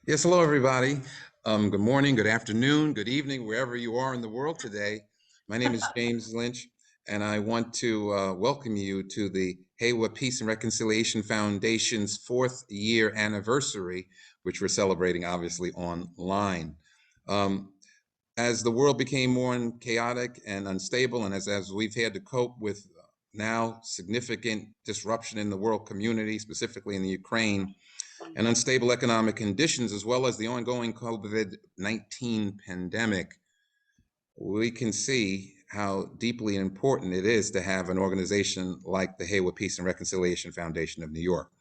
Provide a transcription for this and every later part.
Yes, hello, everybody. Good morning, good afternoon, good evening, wherever you are in the world today. My name is James Lynch, and I want to welcome you to the Heiwa Peace and Reconciliation Foundation's fourth year anniversary, which we're celebrating obviously online. Um, as the world became more chaotic and unstable, and as we've had to cope with now significant disruption in the world community, specifically in the Ukraine, and unstable economic conditions, as well as the ongoing COVID-19 pandemic, we can see how deeply important it is to have an organization like the Heiwa Peace and Reconciliation Foundation of New York.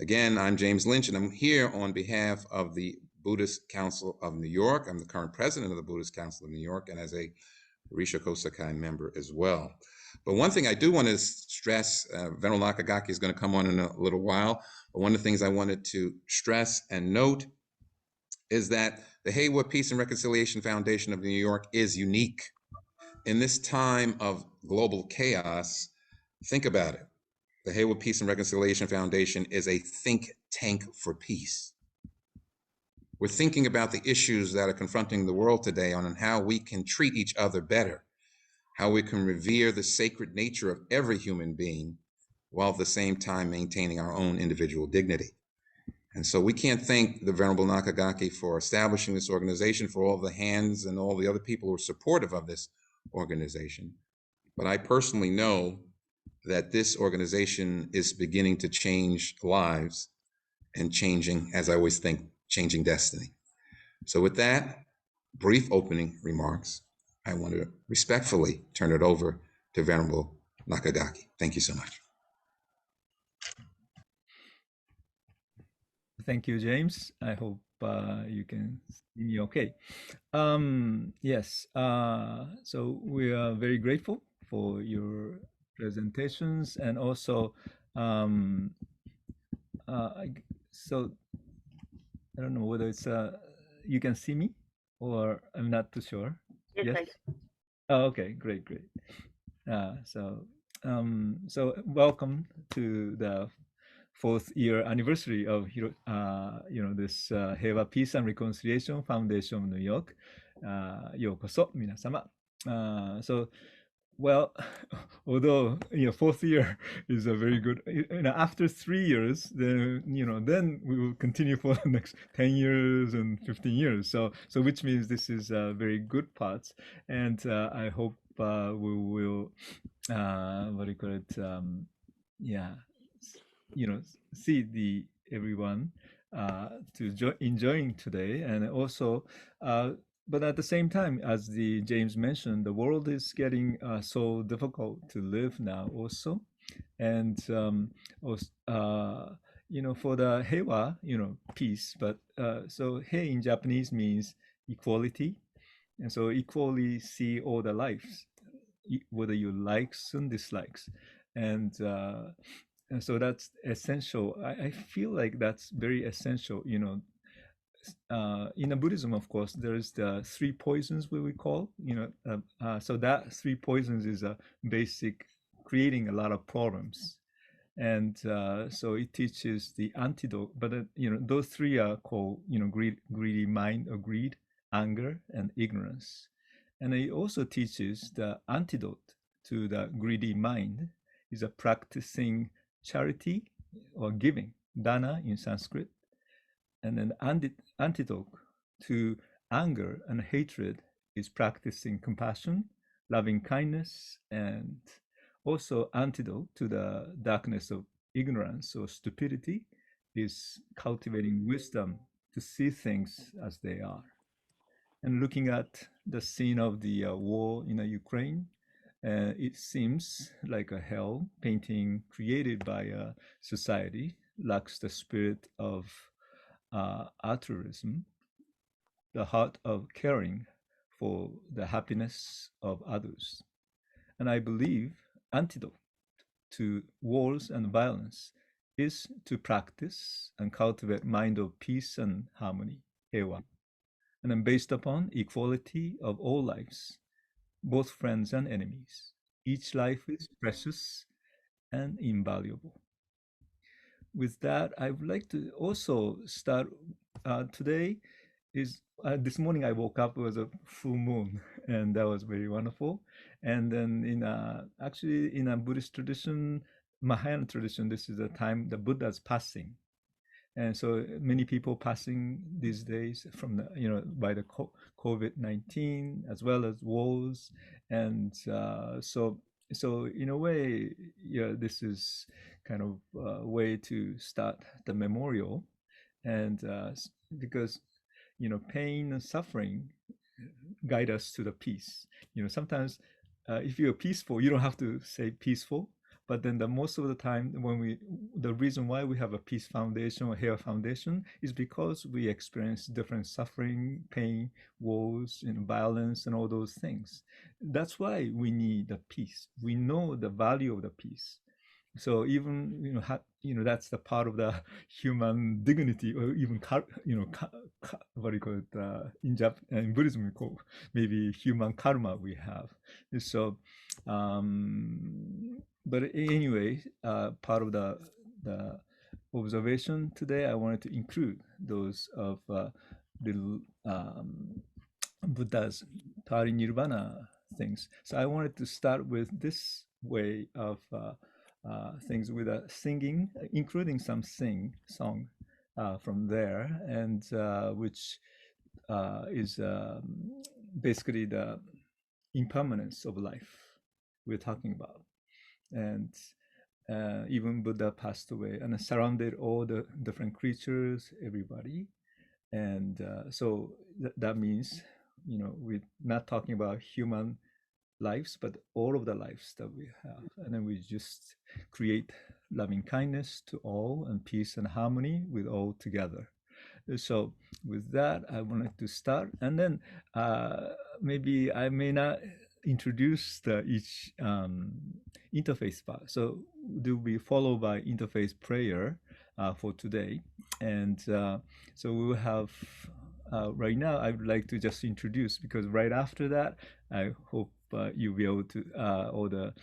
Again, I'm James Lynch, and I'm here on behalf of the Buddhist Council of New York. I'm the current president of the Buddhist Council of New York, and as a Rishoku Sakai member as well. But one thing I do want to stress, Venerable Nakagaki is going to come on in a little while, but one of the things I wanted to stress and note is that the Heiwa Peace and Reconciliation Foundation of New York is unique. In this time of global chaos, think about it. The Heiwa Peace and Reconciliation Foundation is a think tank for peace. We're thinking about the issues that are confronting the world today on how we can treat each other better, how we can revere the sacred nature of every human being while at the same time maintaining our own individual dignity. And so we can't thank the Venerable Nakagaki for establishing this organization, for all the hands and all the other people who are supportive of this organization. But I personally know that this organization is beginning to change lives and changing, as I always think, changing destiny. So with that brief opening remarks, I want to respectfully turn it over to Venerable Nakagaki. Thank you so much. Thank you, James. I hope you can see me okay. Yes, so we are very grateful for your presentations, and also, um, so I don't know whether it's you can see me, or I'm not too sure. Yes, Yes. Oh, okay, great, great. So welcome to the fourth year anniversary of this Heiwa Peace and Reconciliation Foundation of New York. ようこそ皆様。So well, although fourth year is a very good. After 3 years, then we will continue for the next 10 years and 15 years. So which means this is a very good part, and I hope we will what do you call it? Yeah, see the everyone to enjoying today, and also but at the same time, as the James mentioned, the world is getting so difficult to live now also, and also, for the heiwa, peace, but so hei in Japanese means equality, and so equally see all the lives, whether you likes and dislikes, and so that's essential. I feel like that's very essential. In Buddhism, of course, there's the three poisons we call. So that three poisons is a basic creating a lot of problems, and so it teaches the antidote. But those three are called greedy mind or greed, anger, and ignorance. And it also teaches the antidote to the greedy mind is a practicing charity or giving, dana in Sanskrit. And an antidote to anger and hatred is practicing compassion, loving kindness, and also antidote to the darkness of ignorance or stupidity is cultivating wisdom to see things as they are. And looking at the scene of the war in Ukraine, it seems like a hell painting created by a society lacks the spirit of altruism, the heart of caring for the happiness of others. And I believe antidote to wars and violence is to practice and cultivate mind of peace and harmony, heiwa, and then based upon equality of all lives, both friends and enemies. Each life is precious and invaluable. with that, I would like to also start today is this morning I woke up, it was a full moon, and that was very wonderful. And then actually in a Buddhist tradition, Mahayana tradition, this is the time the Buddha's passing. And so many people passing these days from the, by the COVID-19 as well as wars. And so in a way, yeah, this is kind of a way to start the memorial. And because, pain and suffering guide us to the peace. Sometimes if you're peaceful, you don't have to say peaceful, but then the most of the time the reason why we have a peace foundation or Heiwa foundation is because we experience different suffering, pain, wars, violence, and all those things. That's why we need the peace. We know the value of the peace. So even that's the part of the human dignity, or even what do you call it in Buddhism we call maybe human karma we have. So but anyway, part of the observation today, I wanted to include those of little Buddha's Nirvana things. So I wanted to start with this way of things with singing, including some song from there, and which is basically the impermanence of life we're talking about. And even Buddha passed away and surrounded all the different creatures, everybody. And so that means, we're not talking about human lives, but all of the lives that we have. And then we just create loving kindness to all and peace and harmony with all together. So with that, I wanted to start. And then maybe I may not introduce each interfaith part. So they will be followed by interfaith prayer for today. And so we will have, right now, I would like to just introduce, because right after that, I hope you'll be able to, all the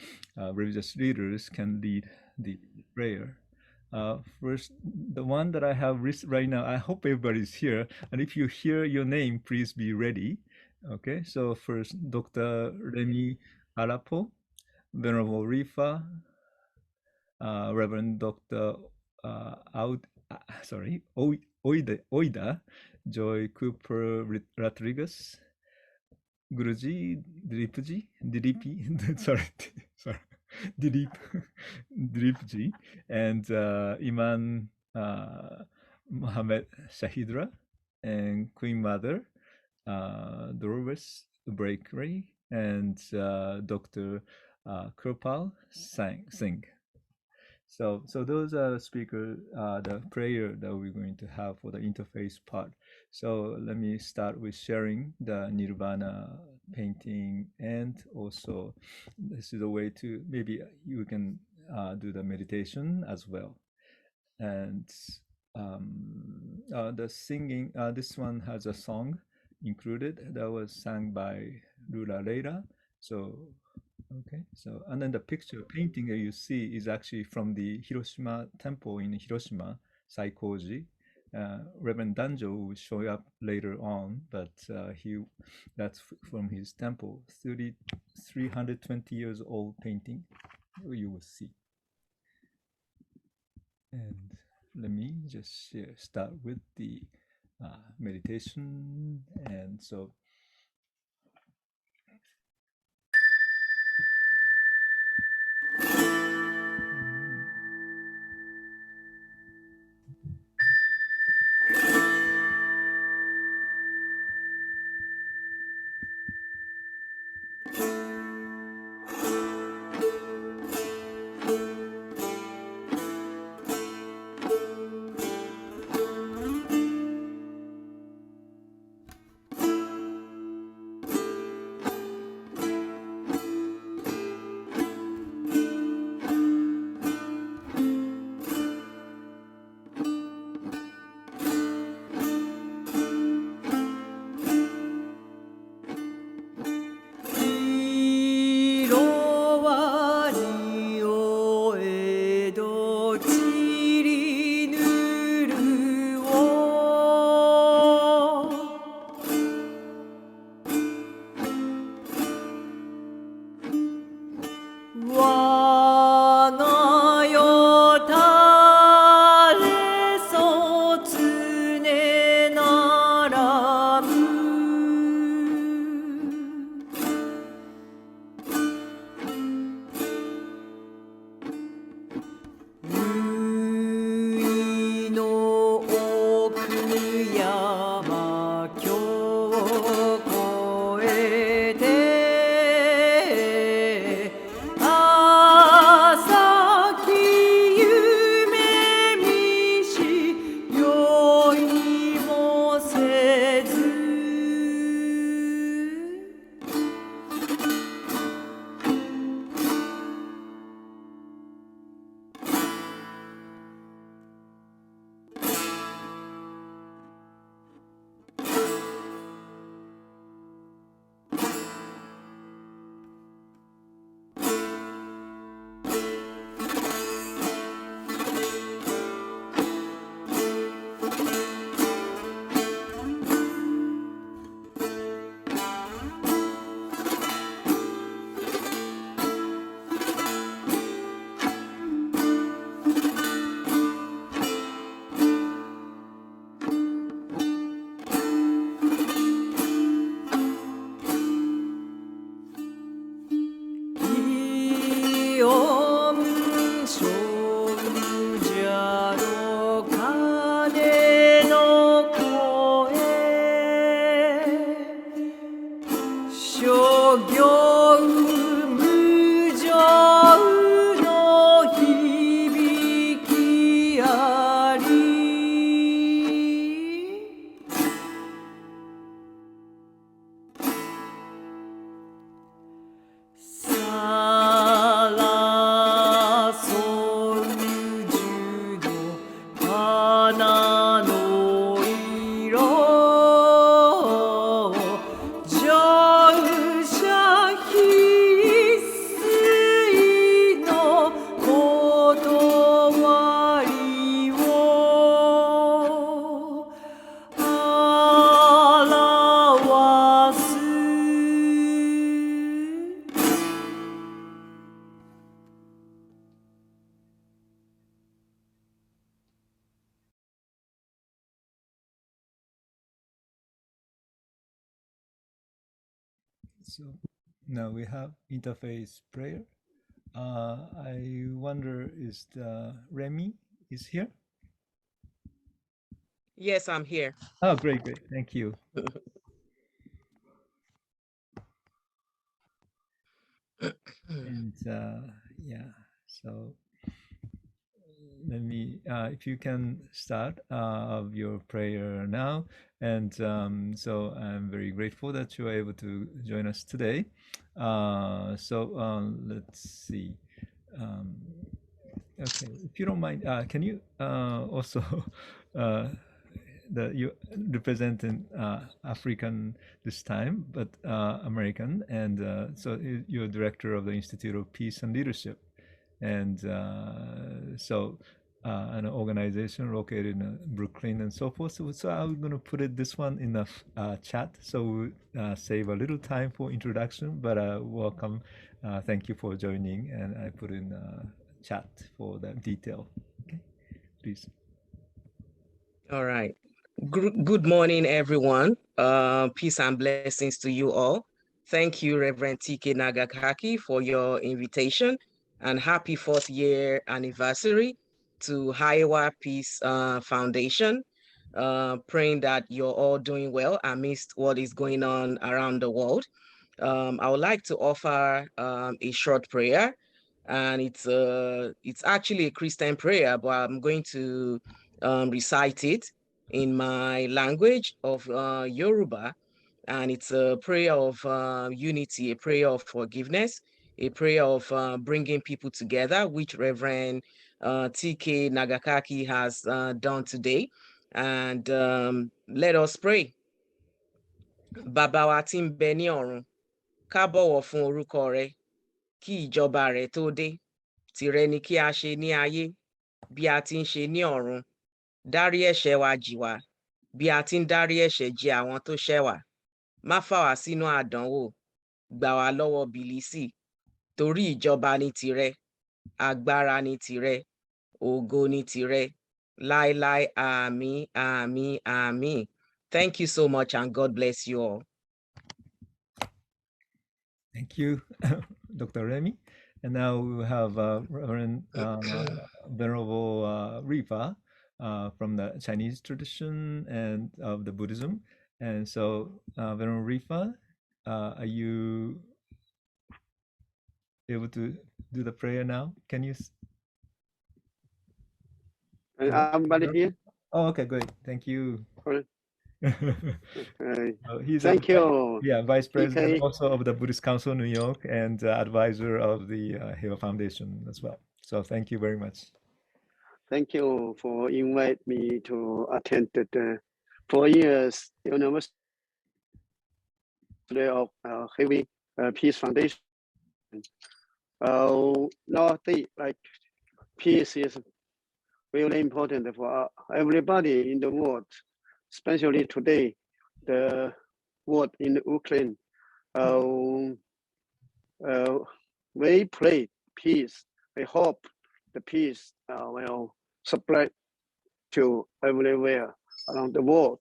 religious leaders can lead the prayer. First, the one that I have right now, I hope everybody's here. And if you hear your name, please be ready. Okay, so first, Dr. Remi Alapo, Venerable Refa, Reverend Dr. Ouida Joi Cooper-Rodriguez, Guruji, Dileepji, and Imam Mohammed Shahidullah, and Queen Mother, Dolores Breakery, and Dr. Kirpal Singh. So those are the speaker, the prayer that we're going to have for the interface part. So let me start with sharing the Nirvana painting, and also this is a way to, maybe you can do the meditation as well. And the singing, this one has a song included that was sung by Lulla LayLa. So okay, so and then the painting that you see is actually from the Hiroshima temple in Hiroshima, Saikozenji. Reverend Danjo will show up later on, but that's from his temple, 320 years old painting, you will see. And let me just start with the meditation. And so So now we have interfaith prayer. I wonder, is Remi is here? Yes, I'm here. Oh, great, great. Thank you. And yeah, so let me, if you can start of your prayer now. And so I'm very grateful that you are able to join us today. Let's see. Okay, if you don't mind, can you also you representing African this time, but American, and so you're director of the Institute of Peace and Leadership, and an organization located in Brooklyn and so forth. So I'm going to put this one in the chat, so we'll save a little time for introduction. But welcome, thank you for joining, and I put in chat for that detail. Okay, please. All right. Good morning, everyone. Peace and blessings to you all. Thank you, Reverend T.K. Nakagaki, for your invitation, and happy 4th year anniversary to Heiwa Peace Foundation. Praying that you're all doing well amidst what is going on around the world. I would like to offer a short prayer, and it's actually a Christian prayer, but I'm going to recite it in my language of Yoruba, and it's a prayer of unity, a prayer of forgiveness, a prayer of bringing people together, which Reverend T.K. Nakagaki has done today. And let us pray. Bàbá wa tí ń bẹ ní ọ̀run, ká bọ̀wọ̀ fún orúkọ rẹ, kí ìjọba rẹ tó dé. Tìrẹ ni kí a ṣe ní ayé, bí a ti ń ṣe ní ọ̀run. Dárí ẹ̀ṣẹ̀ wa jì wá, bí a ti ń dárí ẹ̀ṣẹ̀ jì àwọn tó ṣẹ̀ wá. Má fà wá sínú àdánwò, gbà wá lọ́wọ́ bìlísì. Torí ìjọba ni tìrẹ, agbára ni tìrẹ, ògo ni tìrẹ. Láéláé, àmín, àmín, àmín. Thank you so much, and God bless you all. Thank you, Dr. Remi. And now we have Reverend Venerable Refa from the Chinese tradition and of the Buddhism. And so, Venerable Refa, are you able to do the prayer now? Can you? I'm here. Oh, okay, great. Thank you. He's Thank you. Yeah, Vice President Okay. also of the Buddhist Council New York and advisor of the Heiwa Foundation as well. So thank you very much. Thank you for inviting me to attend the 4 years University of Heiwa Peace Foundation. Like peace is really important for everybody in the world, especially today, the war in Ukraine. We pray peace. We hope the peace will spread to everywhere around the world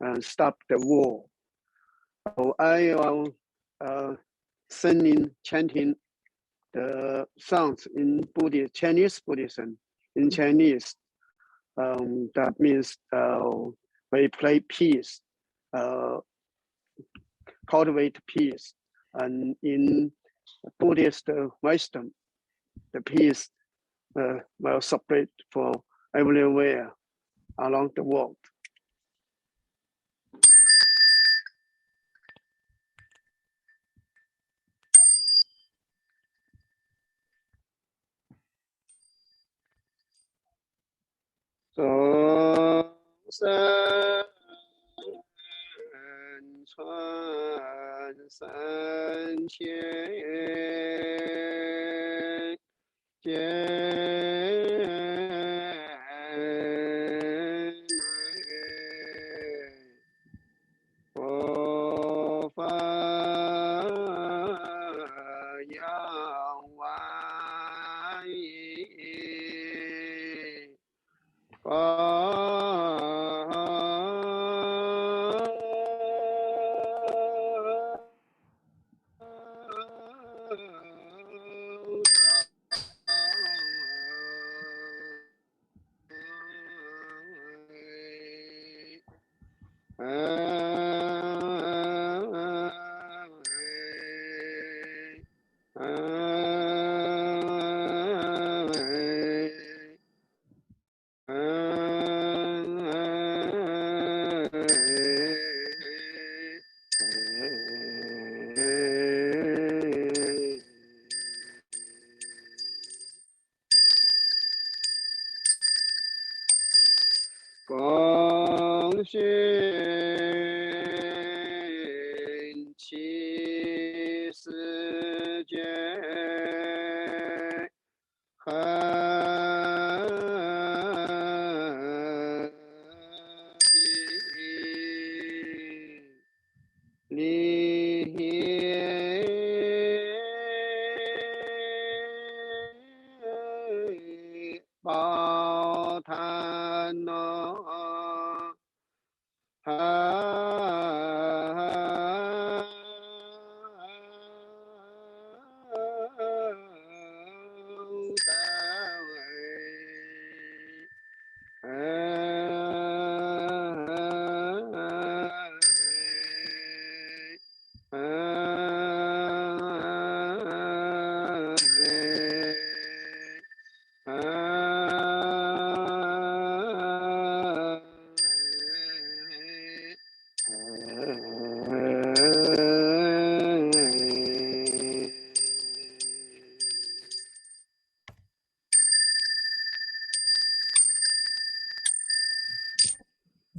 and stop the war. I will singing, chanting the sounds in Buddhist, Chinese Buddhism. In Chinese, that means we play peace, cultivate peace. And in Buddhist wisdom, the peace will spread for everywhere along the world. So, San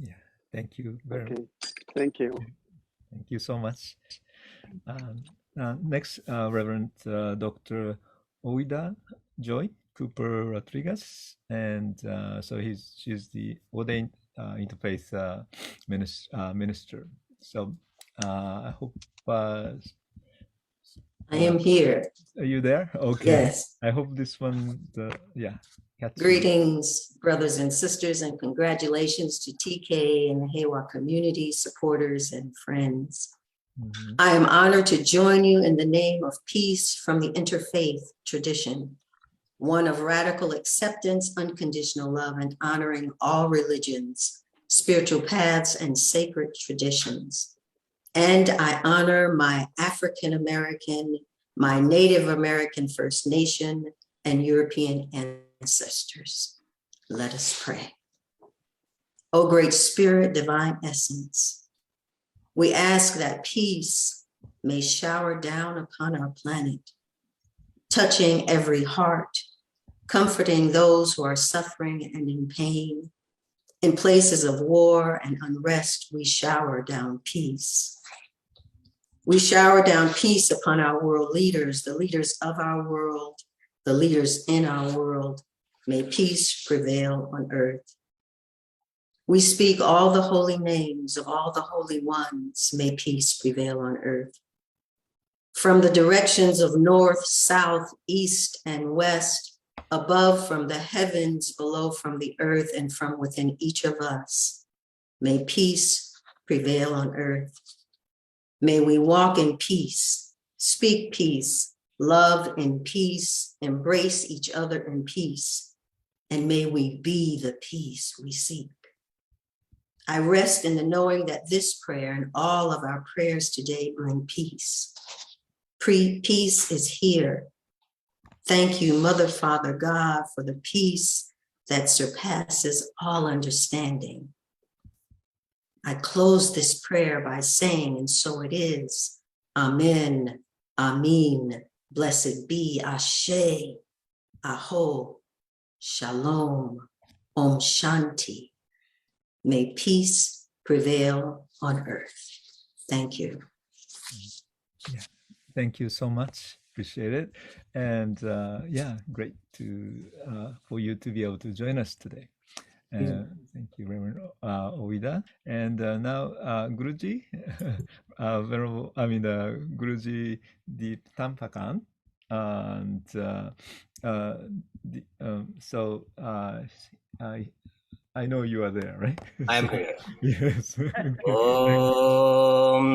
Yeah, thank you very much. Okay, thank you. Thank you so much. Next, Reverend Dr. Ouida Joi Cooper-Rodriguez, and so she's the ordained interfaith minister. So I hope. I am here. Are you there? Okay. Yes. I hope this one, yeah. Greetings, brothers and sisters, and congratulations to TK and the Heiwa community, supporters, and friends. Mm-hmm. I am honored to join you in the name of peace from the interfaith tradition, one of radical acceptance, unconditional love, and honoring all religions, spiritual paths, and sacred traditions. And I honor my African American, my Native American First Nation, and European ancestors. Let us pray. O Great Spirit, divine essence, we ask that peace may shower down upon our planet, touching every heart, comforting those who are suffering and in pain. In places of war and unrest, we shower down peace. We shower down peace upon our world leaders, the leaders of our world, the leaders in our world. May peace prevail on earth. We speak all the holy names of all the holy ones. May peace prevail on earth. From the directions of north, south, east, and west, above from the heavens, below from the earth, and from within each of us, may peace prevail on earth. May we walk in peace, speak peace, love and peace, embrace each other in peace, and may we be the peace we seek. I rest in the knowing that this prayer and all of our prayers today bring peace. Peace is here. Thank you, Mother, Father, God, for the peace that surpasses all understanding. I close this prayer by saying, and so it is, Amen, Amin, blessed be, Ashe, Aho, Shalom, Om Shanti. May peace prevail on earth. Thank you. Yeah, thank you so much. Appreciate it. And yeah, great to for you to be able to join us today. Thank you, Reverend Ouida. And now Guruji, Venerable, Guruji Dileepkumar. And so I know you are there, right? I'm here. Yes. Om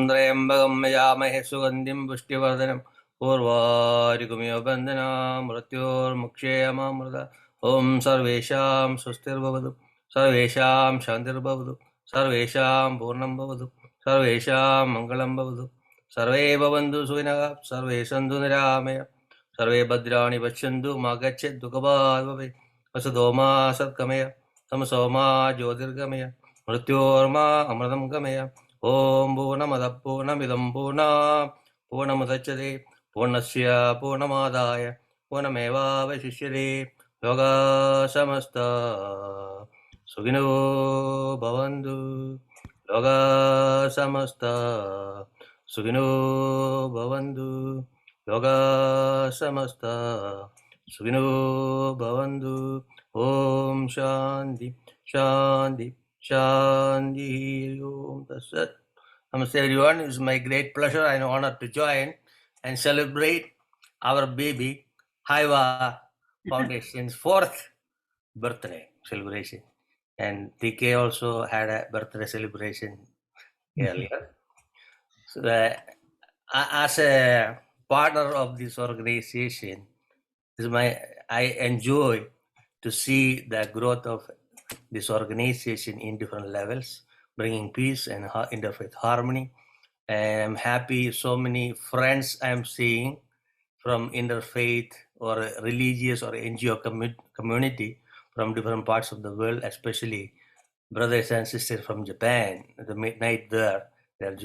Trayambakam Yamahe Sugandhim Pushtivardanam Purvarikumiya Bandhanam Mrityor Mukshayamamrita Om Sarvesham Swastir Bhavatu Sarvesham Shantir Bhavatu Sarvesham Purnam Bhavatu Sarvesham Mangalam Bhavatu Sarve Bhavantu Suinaga Sarve Sandhu Niramaya Sarve Bhadrani Pachantu Magachet Dukabad Bhave Vasudoma Satkamaya Tamasoma Jyotirgamaya Mrityorma Amradam Gamaya Om Purnamada Purnamidam Purna Purnamudachyate Purnasya Purnamadaya Purnameva Vashishyate Yoga Samasta Sugino Bhavantu Yoga Samasta Sugino Bhavantu Yoga Samasta Sugino Bhavantu Om Shanti Shanti Shanti Om Tassat. Namaste everyone. It's my great pleasure and honor to join and celebrate our baby Heiwa Foundation's 4th birthday celebration. And TK also had a birthday celebration earlier. So as a partner of this organization, I enjoy to see the growth of this organization in different levels, bringing peace and interfaith harmony. And I'm happy so many friends I'm seeing from interfaith or religious or NGO community from different parts of the world, especially brothers and sisters from Japan. At the midnight there, they're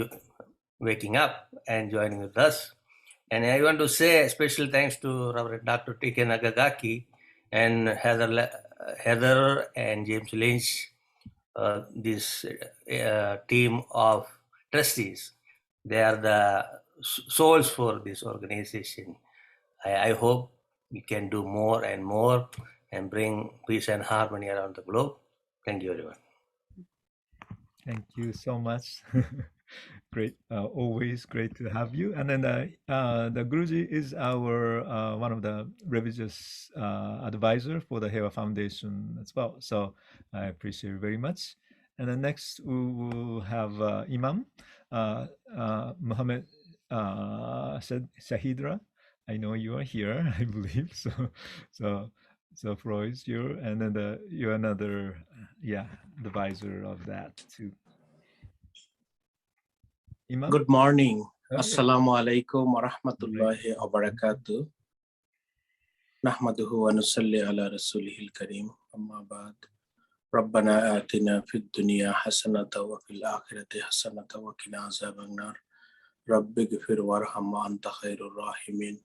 waking up and joining with us. And I want to say a special thanks to Reverend Dr. T.K. Nakagaki and Heather and James Lynch, this team of trustees. They are the souls for this organization. I hope we can do more and more and bring peace and harmony around the globe. Thank you, everyone. Thank you so much. Great, always great to have you. And then the Guruji is our one of the religious advisor for the Heiwa Foundation as well. So I appreciate it very much. And then next we will have Imam Muhammad Shahidullah. I know you are here, I believe. So floor is yours, and then you're another advisor of that too. Imam? Good morning. Okay. Assalamu alaikum wa rahmatullahi wa barakatuh. Nahmaduhu wa nusalli ala rasulihil kareem. Amma ba'd. Rabbana atina fid dunya hasanata wa fil akhirati hasanata wa qina azaban nar. Rabbi ghfir warham wa anta khairur rahimin.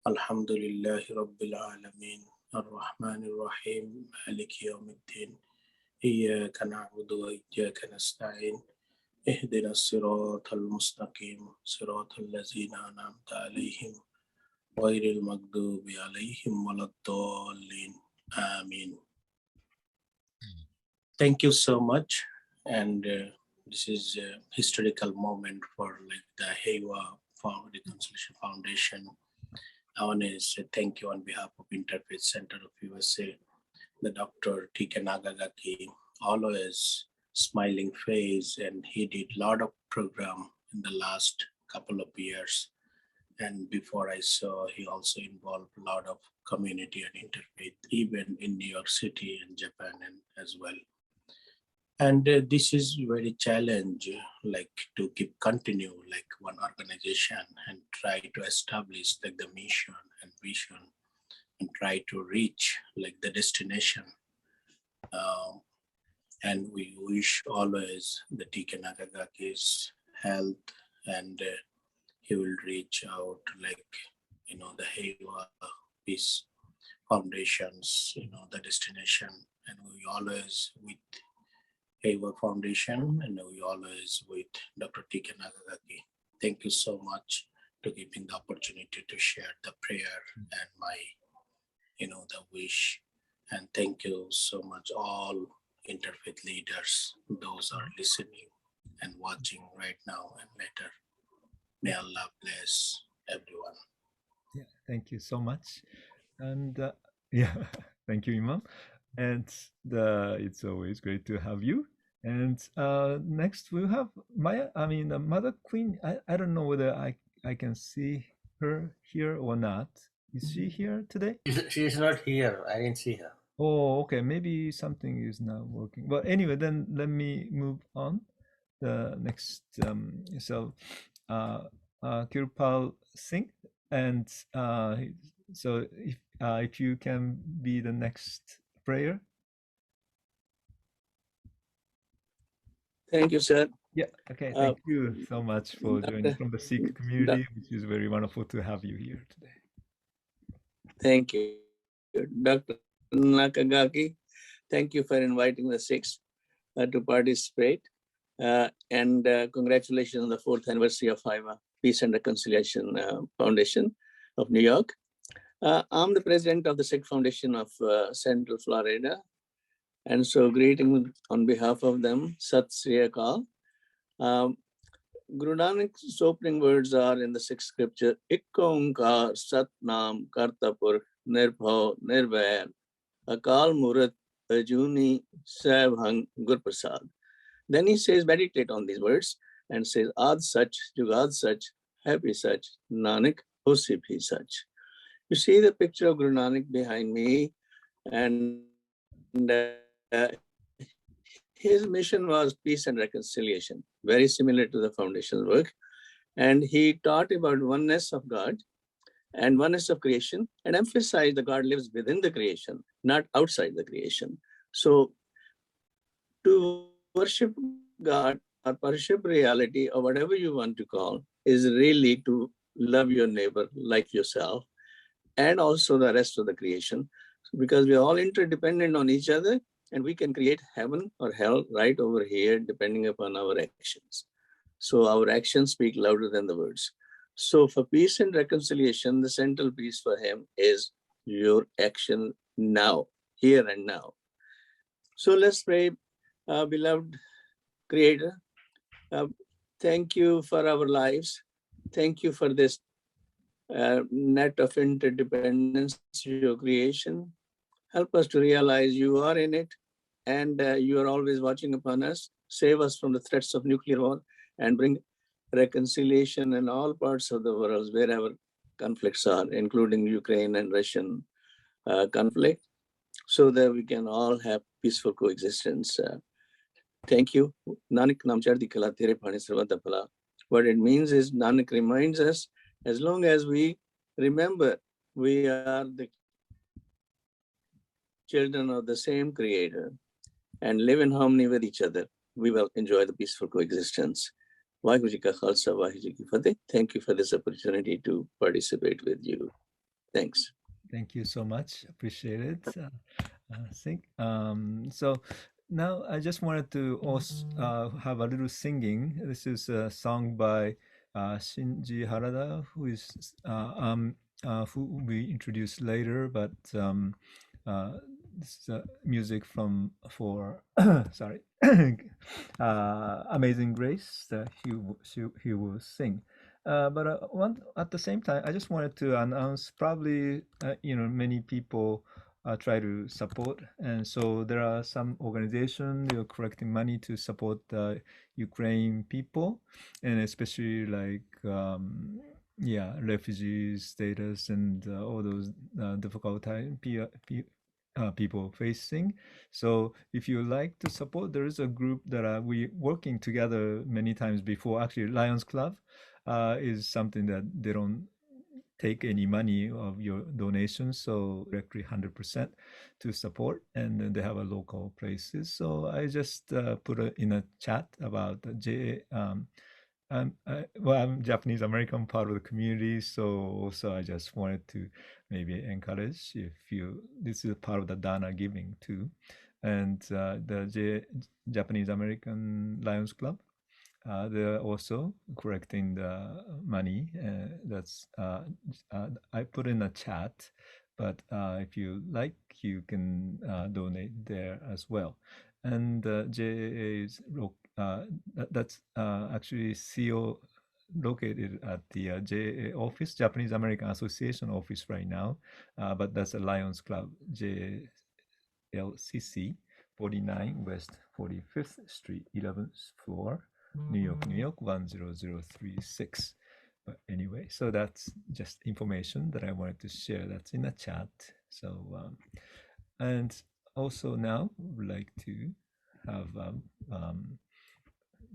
Alhamdulillahi rabbil alamin. Ar-Rahmanir Rahim. Maliki yawmiddin. Iyyaka na'budu wa iyyaka nasta'in. اهدنا الصراط المستقيم صراط الذين أنعمت عليهم غير المغضوب عليهم ولا الضالين. Amen. Thank you so much, and this is a historical moment for the Heiwa Reconciliation Foundation. I want to say thank you on behalf of Interfaith Center of USA, the Dr. T.K. Nakagaki, always smiling face, and he did a lot of program in the last couple of years. And before I saw, he also involved a lot of community and interfaith, even in New York City and Japan and as well. And this is very challenge, like to keep continue like one organization and try to establish like the mission and vision and try to reach like the destination. And we wish always the TK Nakagaki's health, and he will reach out like, the Heiwa Peace Foundations, the destination. And we always with Heiwa Foundation, and we always with Dr. TK Nakagaki. Thank you so much to giving the opportunity to share the prayer and my, the wish. And thank you so much, all interfaith leaders, those are listening and watching right now and later. May Allah bless everyone. Yeah, thank you so much. And yeah, thank you, Imam. And it's always great to have you. And next we'll have Maya. I mean, Mother Queen. I don't know whether I can see her here or not. Is she here today? She is not here. I didn't see her. Oh, okay. Maybe something is not working. But anyway, then let me move on. The next, Kirpal Singh, and so if you can be the next prayer. Thank you, sir. Yeah. Okay. Thank you so much for joining from the Sikh community, which is very wonderful to have you here today. Thank you, Dr. Nakagaki. Thank you for inviting the Sikhs to participate. And congratulations on the 4th anniversary of Heiwa Peace and Reconciliation Foundation of New York. I'm the president of the Sikh Foundation of Central Florida. And so greeting on behalf of them, Sat Sri Akal. Guru Nanak's opening words are in the sixth scripture, Ik Onkar Sat Nam Kartapur Nirbhav Nirvair Akal Murat Ajuni Saibhang Gurprasad. Then he says, meditate on these words and says, Ad Sach, Jugad Sach, Happy Sach, Nanak, Hosi Bhi Sach. You see the picture of Guru Nanak behind me, and his mission was peace and reconciliation, very similar to the foundation's work. And he taught about oneness of God and oneness of creation, and emphasized that God lives within the creation, not outside the creation. So to worship God or worship reality or whatever you want to call is really to love your neighbor like yourself and also the rest of the creation, because we are all interdependent on each other, and we can create heaven or hell right over here depending upon our actions. So our actions speak louder than the words. So for peace and reconciliation, the central piece for him is your action now, here and now. So let's pray. Beloved Creator, thank you for our lives. Thank you for this net of interdependence, your creation. Help us to realize you are in it, and you are always watching upon us. Save us from the threats of nuclear war and bring reconciliation in all parts of the world wherever conflicts are, including Ukraine and Russian conflict, so that we can all have peaceful coexistence. Thank you. Nanak Nam Chardi Kala Tere Pani Sarvata Phala. What it means is Nanak reminds us, as long as we remember we are the children of the same Creator and live in harmony with each other, we will enjoy the peaceful coexistence. Vaheguru Ji Ka Khalsa, Vaheguru Ji Ki Fateh. Thank you for this opportunity to participate with you. Thanks. Thank you so much. Appreciate it. So now I just wanted to also have a little singing. This is a song by Shinji Harada, who is who will be introduced later, but this is music for sorry, Amazing Grace that he will sing. But at the same time, I just wanted to announce, probably many people try to support, and so there are some organizations who are collecting money to support the Ukraine people, and especially like yeah, refugee status and all those difficult time people facing. So if you like to support, there is a group that we working together many times before. Actually, Lions Club is something that they don't take any money of your donations, so directly 100% to support, and then they have a local places. So I just put in a chat about the I'm Japanese American part of the community, so also I just wanted to maybe encourage if this is a part of the Dana giving too, and the Japanese American Lions Club. They're also collecting the money. That's I put in a chat, but if you like, you can donate there as well. And JAA is that's actually CO located at the JAA office, Japanese American Association office right now, but that's a Lions Club, JLCC, 49 West 45th Street, 11th floor, New York, New York, 10036. But anyway, so that's just information that I wanted to share. That's in the chat. So, and also now would like to have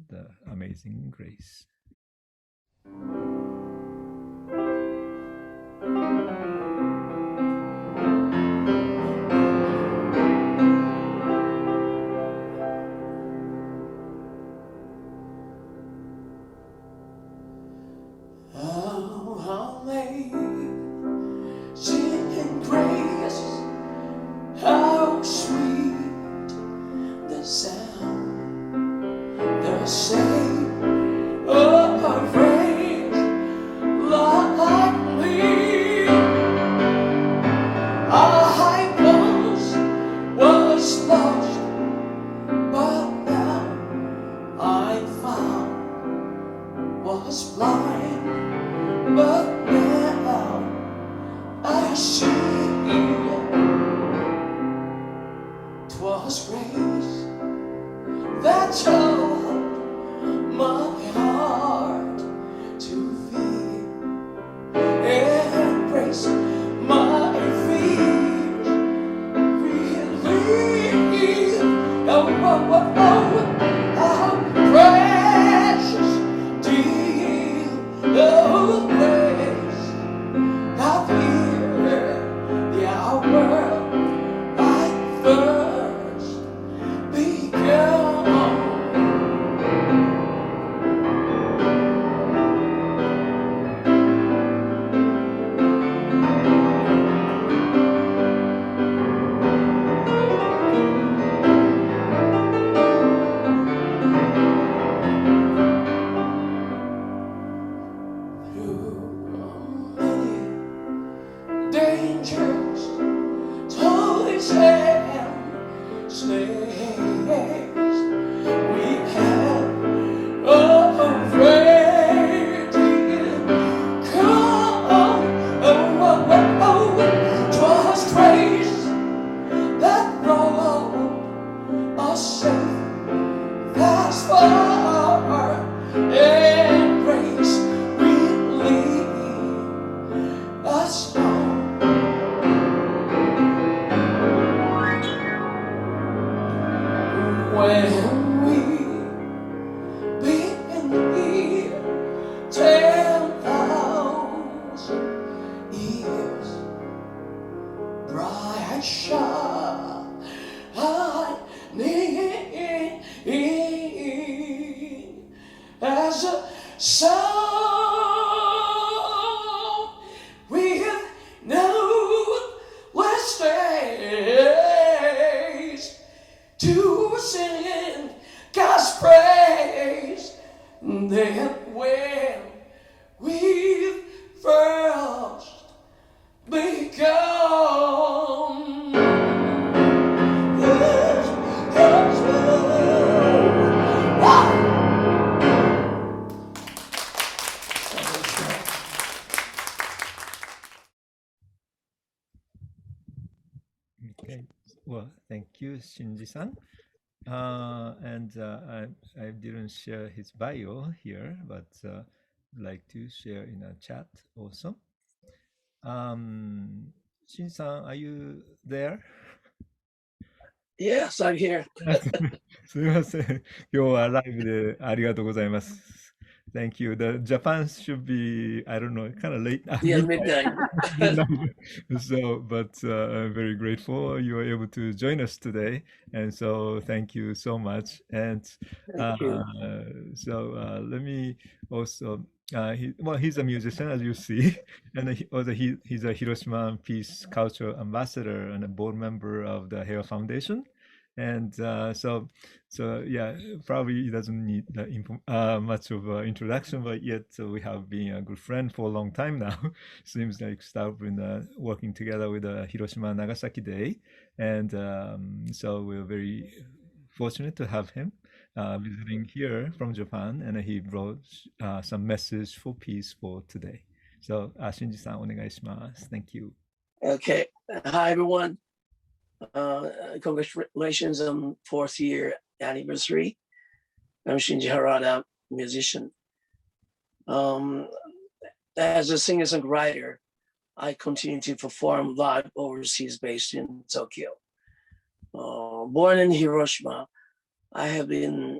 the Amazing Grace. How sweet the sound, the same of rain like me. I once was lost, but now I found. Was blind, but now I see. 'Twas grace that taught my heart to feel, and grace my fears relieve. How precious deal of grace, how clear the hour I first began. Through many dangers, toils and snares, we have already come. 'Twas grace that brought us safe thus far, and grace will lead us on. When we've been here 10,000 years, bright shining as a sun, with no less days to sing God's praise than when we've first begun. Okay, well, thank you, Shinji-san. And I didn't share his bio here, but like to share in a chat also. Shin-san, are you there? Yes, I'm here. すみません。今日はライブでありがとうございます。Thank you. The Japan should be, I don't know, kind of late. Yeah, Midnight. midnight. So, but I'm very grateful you were able to join us today. And so thank you so much. And Thank you. so let me also, he's a musician, as you see. And he's a Hiroshima Peace Culture Ambassador and a board member of the Heiwa Foundation. And so yeah, probably he doesn't need much of an introduction, but yet we have been a good friend for a long time now. Seems like start been working together with Hiroshima Nagasaki Day, and so we're very fortunate to have him visiting here from Japan, and he brought some message for peace for today. So Shinji-san, お願いします. Thank you. Okay. Hi, everyone. Congratulations on 4th year anniversary. I'm Shinji Harada, musician. As a singer-songwriter, I continue to perform live overseas based in Tokyo. Born in Hiroshima, I have been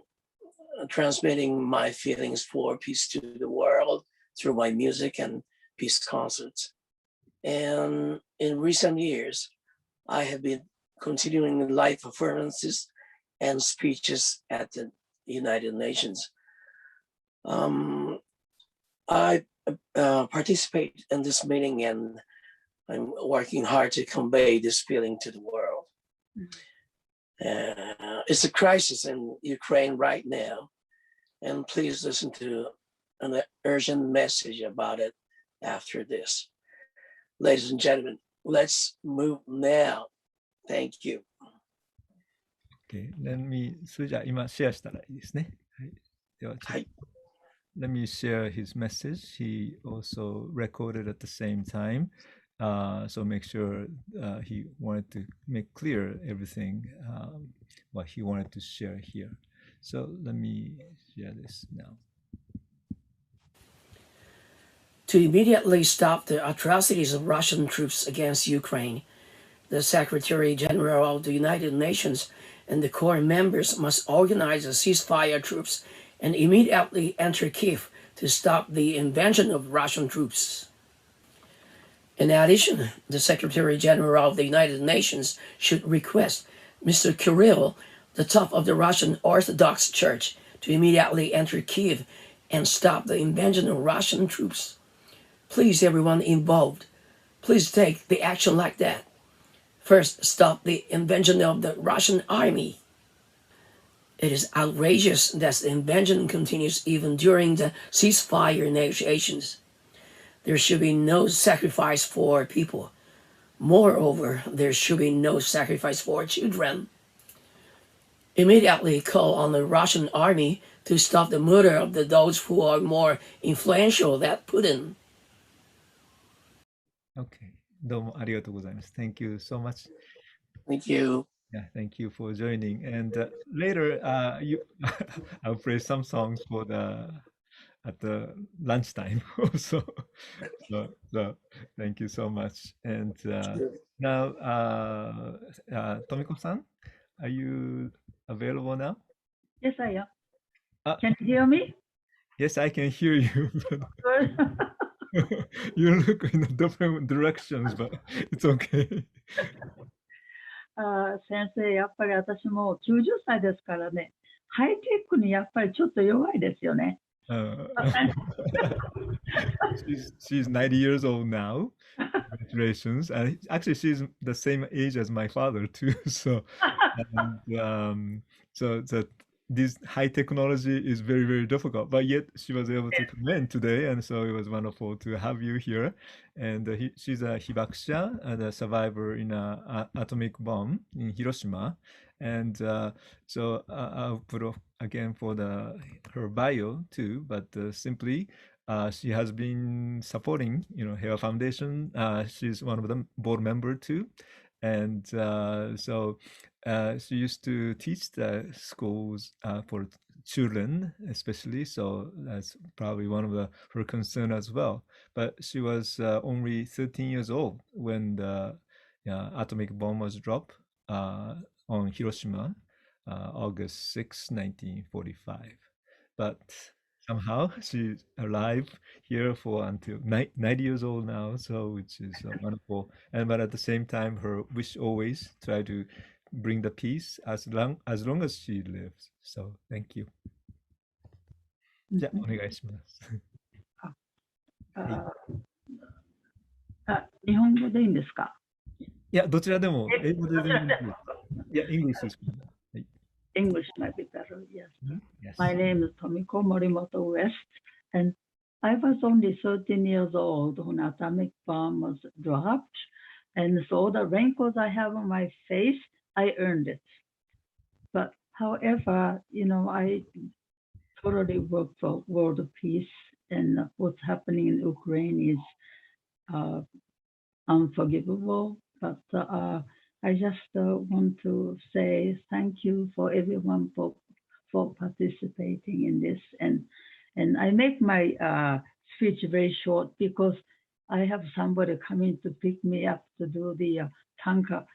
transmitting my feelings for peace to the world through my music and peace concerts. And in recent years, I have been continuing live performances and speeches at the United Nations. I participate in this meeting, and I'm working hard to convey this feeling to the world. It's a crisis in Ukraine right now, and please listen to an urgent message about it after this. Ladies and gentlemen, let's move now. Thank you. Okay, so じゃあ今シェアしたらいいですね。はい。ではちょっと、はい。Let me share his message. He also recorded at the same time. So make sure he wanted to make clear everything what he wanted to share here. So let me share this now. To immediately stop the atrocities of Russian troops against Ukraine, the Secretary General of the United Nations and the core members must organize the ceasefire troops and immediately enter Kiev to stop the invasion of Russian troops. In addition, the Secretary General of the United Nations should request Mr. Kirill, the top of the Russian Orthodox Church, to immediately enter Kiev and stop the invasion of Russian troops. Please, everyone involved, please take the action like that. First, stop the invasion of the Russian army. It is outrageous that the invasion continues even during the ceasefire negotiations. There should be no sacrifice for people. Moreover, there should be no sacrifice for children. Immediately call on the Russian army to stop the murder of those who are more influential than Putin. Okay. どうもありがとうございます。Thank you so much. Thank you. Yeah, thank you for joining. And later, I'll play some songs for at the lunchtime also. So thank you so much. And now, Tomiko-san, are you available now? Yes, I am. Can you hear me? Yes, I can hear you. Good. You look in different directions, but it's okay. 先生、やっぱり私も90歳ですからね、ハイテクにやっぱりちょっと弱いですよね。She's 90 years old now. Congratulations. And actually, she's the same age as my father, too. So this high technology is very, very difficult, but yet she was able to come in today, and so it was wonderful to have you here. And she's a hibakusha, a survivor in an atomic bomb in Hiroshima. And so I'll put up again for her bio too, but simply she has been supporting, Heiwa Foundation. She's one of the board member too. And so she used to teach the schools for children, especially. So that's probably one of her concern as well. But she was only 13 years old when the atomic bomb was dropped on Hiroshima, August 6, 1945. But somehow she's alive here for until 90 years old now, so which is wonderful. But at the same time, her wish always try to bring the peace as long as she lives. So thank you. じゃあお願いします。日本語でいいんですか？いや、どちらでも、英語で全然いいです。いや、English is good. はい。English might be better, yes. Yes. My name is Tomiko Morimoto West, and I was only 13 years old when atomic bomb was dropped, and so the wrinkles I have on my face, I earned it. But however, I totally work for world peace, and what's happening in Ukraine is unforgivable. But I just want to say thank you for everyone for participating in this, and I make my speech very short because I have somebody coming to pick me up to do the tanka.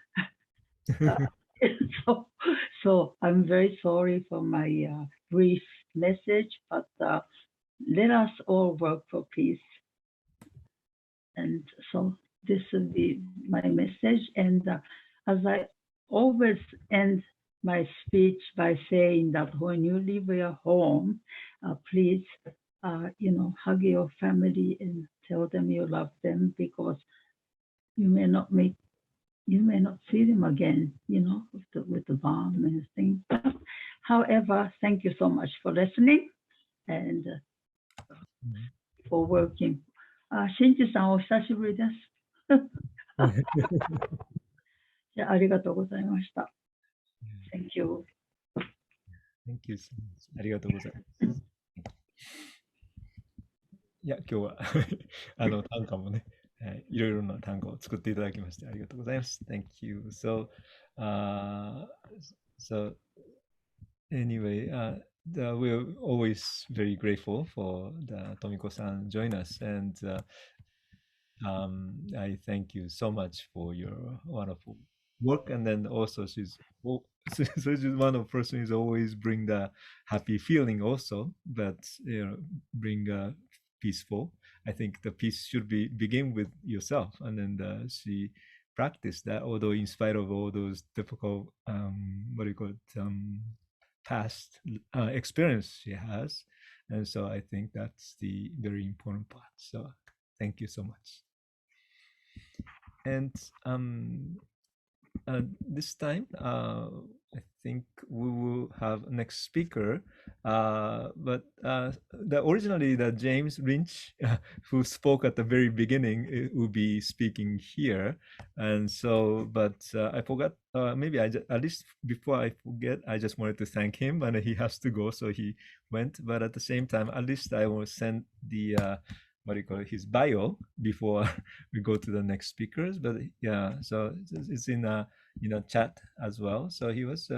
So I'm very sorry for my brief message, but let us all work for peace. And so this will be my message. And as I always end my speech by saying that when you leave your home, please, hug your family and tell them you love them, because you may not see them again, with the bomb and things. However, thank you so much for listening and for working. Shinji さん、お久しぶりです。じゃあ、ありがとうございました。Thank you. Thank you so much. ありがとうございます。いや、今日は短歌もね、いろいろな短歌を作っていただきましてありがとうございます。Thank you. So anyway, we're always very grateful for the Tomiko-san join us, and I thank you so much for your wonderful work. And then also she's one of the person who's always bring the happy feeling also, but bring peaceful. I think the peace should begin with yourself, and then she practiced that, although in spite of all those difficult past experience she has. And so I think that's the very important part. So thank you so much. And this time, I think we will have next speaker. But originally, the James Lynch, who spoke at the very beginning, will be speaking here. And so, but I forgot. Maybe at least before I forget, I just wanted to thank him, and he has to go, so he went. But at the same time, at least I will send the his bio before we go to the next speakers. But yeah, so it's in a chat as well. So he was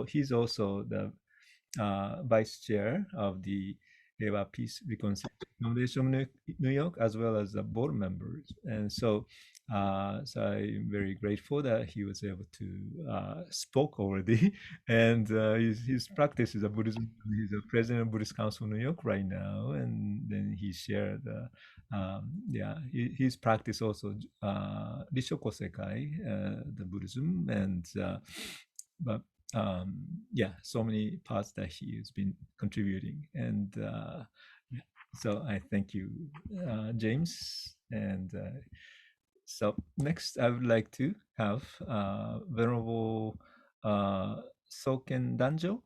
he's also the vice chair of the Heiwa Peace Reconciliation Foundation of New York, as well as the board members. And so I'm very grateful that he was able to spoke already. And his practice is a Buddhism. He's a president of Buddhist Council of New York right now. And then he shared, his practice also, Rishoko Sekai, the Buddhism, and so many parts that he has been contributing. And so I thank you, James. And so next, I would like to have Venerable Souken Danjo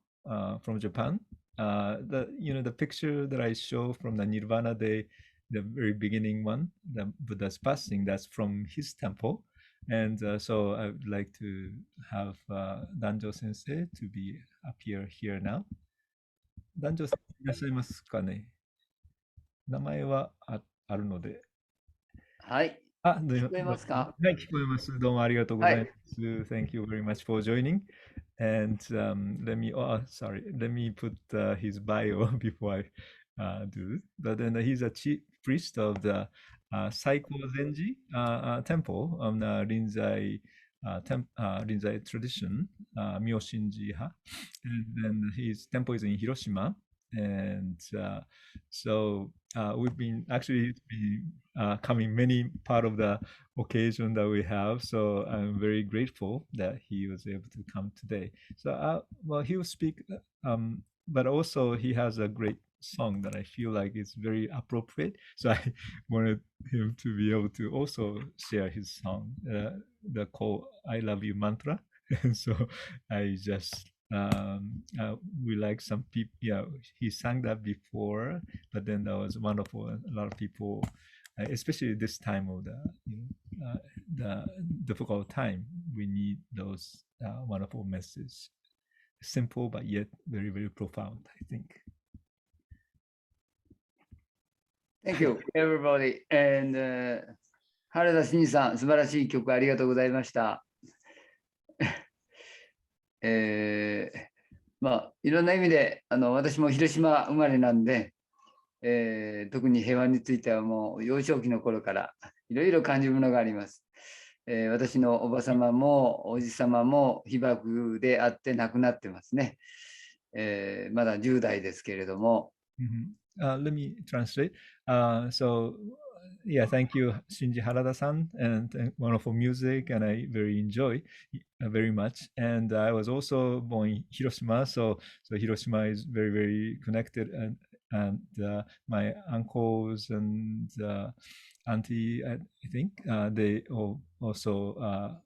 from Japan. The picture that I show from the Nirvana Day, the very beginning one, the Buddha's passing, that's from his temple. And so I would like to have Danjo Sensei to appear here now. Danjo Sensei いらっしゃいますかね。名前はあるので。はい。聞こえますか？はい、聞こえます。どうもありがとうございます。Thank you very much for joining. And let me put his bio before I do. But then he's a chief priest of the Saikozenji temple on the Rinzai tradition, Myoshinji-ha. And then his temple is in Hiroshima. And so we've been coming many part of the occasion that we have. So I'm very grateful that he was able to come today. So well, he will speak, but also he has a great song that I feel like is very appropriate. So I wanted him to be able to also share his song, the call "I Love You" mantra. And so I just we like some people. Yeah, he sang that before, but then that was wonderful. A lot of people, especially this time of the difficult time, we need those wonderful messages. Simple but yet very, very profound, I think. Thank you, everybody. And Harada Shinjiさん、素晴らしい曲ありがとうございました。まあ、いろんな意味で私も広島生まれなんで、特に平和についてはもう幼少期の頃からいろいろ感じるものがあります。私のおば様もおじ様も被爆であって亡くなってますね。まだ10代ですけれども。Let me translate. So, yeah, thank you, Shinji Harada-san, and wonderful music, and I very enjoy very much. And I was also born in Hiroshima, so Hiroshima is very, very connected, and my uncles and auntie, I think, they also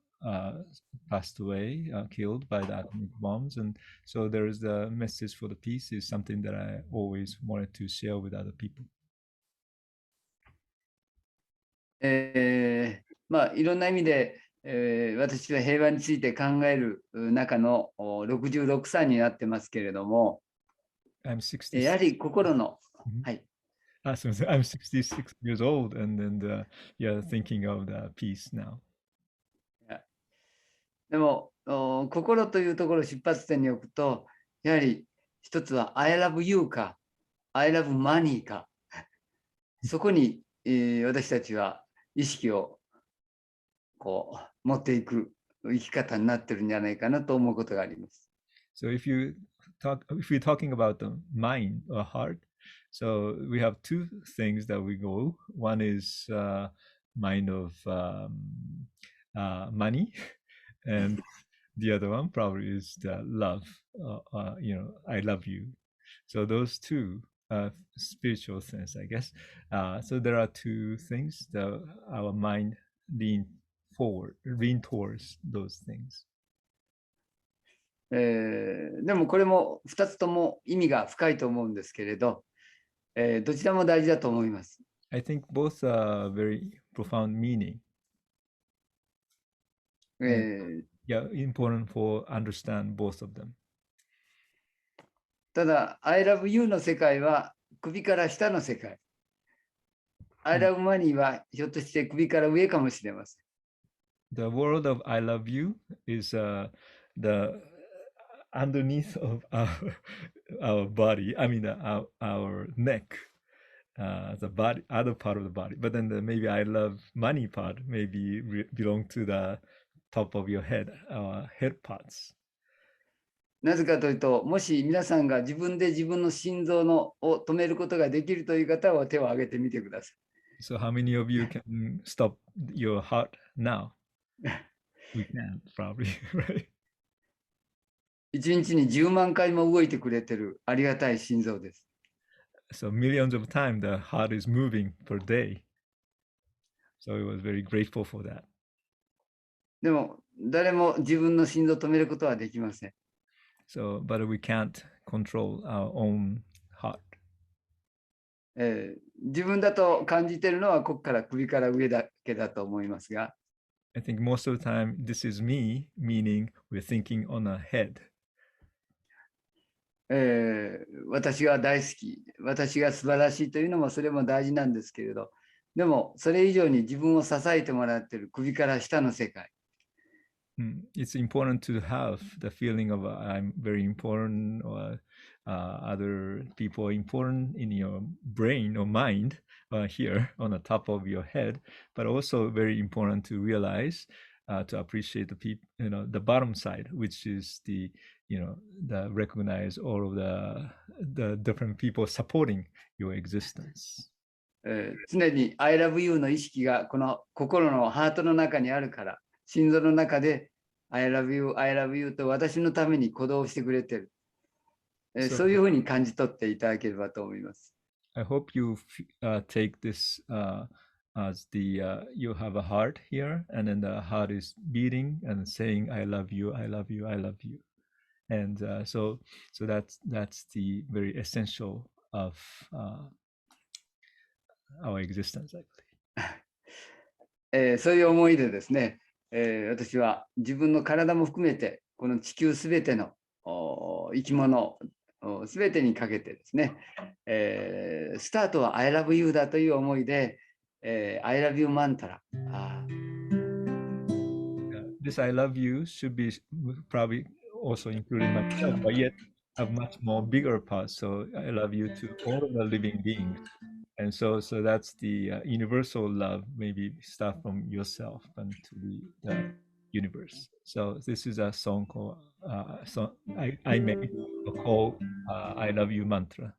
passed away, killed by the atomic bombs. And so there is the message for the peace is something that I always wanted to share with other people. まあいろんな意味で、私は平和について考える中の66歳になってますけれども、やはり心の、はい。すみません、I'm 66 years old and yeah, thinking of the peace now. でも心というところを出発点に置くと、やはり一つは I love you か I love money か、そこに、私たちは意識をこう持っていく生き方になってるんじゃないかなと思うことがあります。So if you're talking about the mind or heart, so we have two things that we go. One is mind of money, and the other one probably is the love. I love you. So those two. Spiritual sense, I guess. So there are two things that our mind lean towards those things. でもこれも2つとも意味が深いと思うんですけれど、どちらも大事だと思います。I think both are very profound meaning. Yeah, important for understand both of them. ただ、I love you の世界は首から下の世界。I love money はひょっとして首から上かもしれません。The world of I love you is the underneath of our body. I mean, our neck, the body, other part of the body. But then maybe I love money part maybe belong to the top of your head, head parts. なぜかというと、もし皆さんが自分で自分の心臓を止めることができるという方は手を挙げてみてください。So how many of you can stop your heart now? We can't, probably, right? 1日に10万回も動いてくれてるありがたい心臓です。So millions of times the heart is moving per day. So I was very grateful for that. でも誰も自分の心臓を止めることはできません。So, but we can't control our own heart. 自分だと感じているのはここから首から上だけだと思いますが。I think most of the time this is me, meaning we're thinking on a head. 私が大好き、私が素晴らしいというのもそれも大事なんですけれど、でもそれ以上に自分を支えてもらっている首から下の世界。it's important to have the feeling of I'm very important, or other people are important in your brain or mind, here on the top of your head, but also very important to realize, to appreciate the people, the bottom side, which is the recognize all of the different people supporting your existence. 常に I love you の意識がこの心のハートの中にあるから、心臓の中で I love you, I love you と私のために鼓動してくれてる。そういうふうに感じ取っていただければと思います。I hope you take this as the you have a heart here, and then the heart is beating and saying I love you, I love you, I love you. And so that's the very essential of our existence, I believe. そういう思いでですね、私は自分の体も含めてこの地球すべての生き物すべてにかけてですね、スタートは I love you だという思いで、I love you マントラ。This I love you should be probably also including myself, but yet a much more bigger part. So I love you to all of the living beings. And so that's the universal love, maybe start from yourself and to the universe. So this is a song called I made called I love you mantra.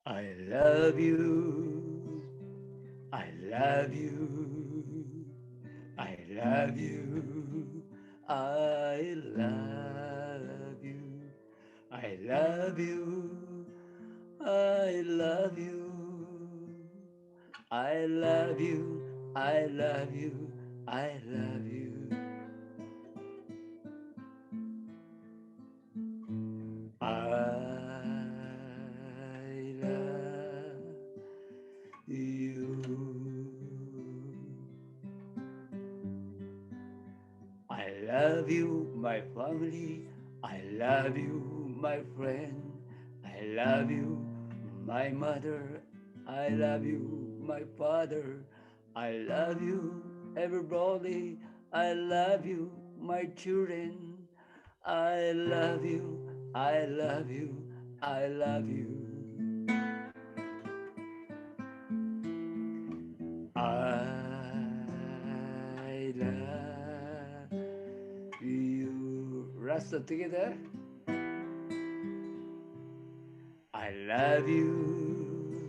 I love you, I love you, I love you, I love you, I love you, I love you, I love you, I love you, I love you. I love you, my family. I love you, my friend. I love you, my mother. I love you, my father. I love you, everybody. I love you, my children. I love you, I love you, I love you. I love you. Rasta together. I love you.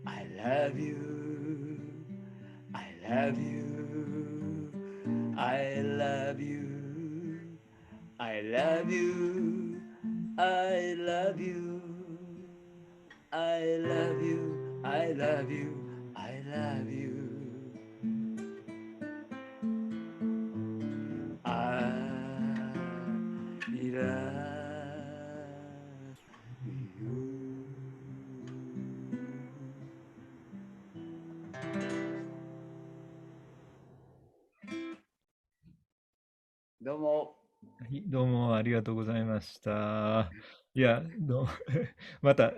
I love you. I love you. I love you. I love you. I love you. I love you. I love you. I love you. I love you. どうも。どうもありがとうございました。いや、また、い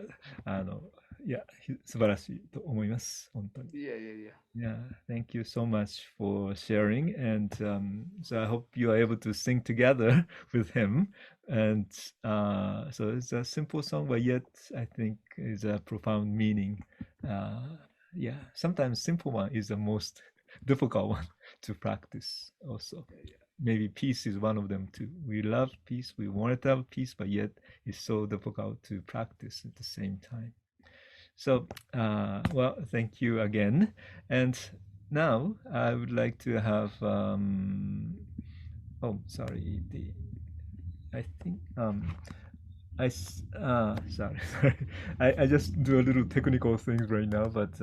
や、素晴らしいと思います。本当に。いやいやいや。Yeah, thank you so much for sharing. And so I hope you are able to sing together with him. And so it's a simple song, but yet I think is a profound meaning. Yeah, sometimes simple one is the most difficult one to practice also. Maybe peace is one of them too. We love peace, we want to have peace, but yet it's so difficult to practice at the same time. So, well, thank you again. And now I would like to have, oh, sorry, I think, sorry, I just do a little technical things right now, but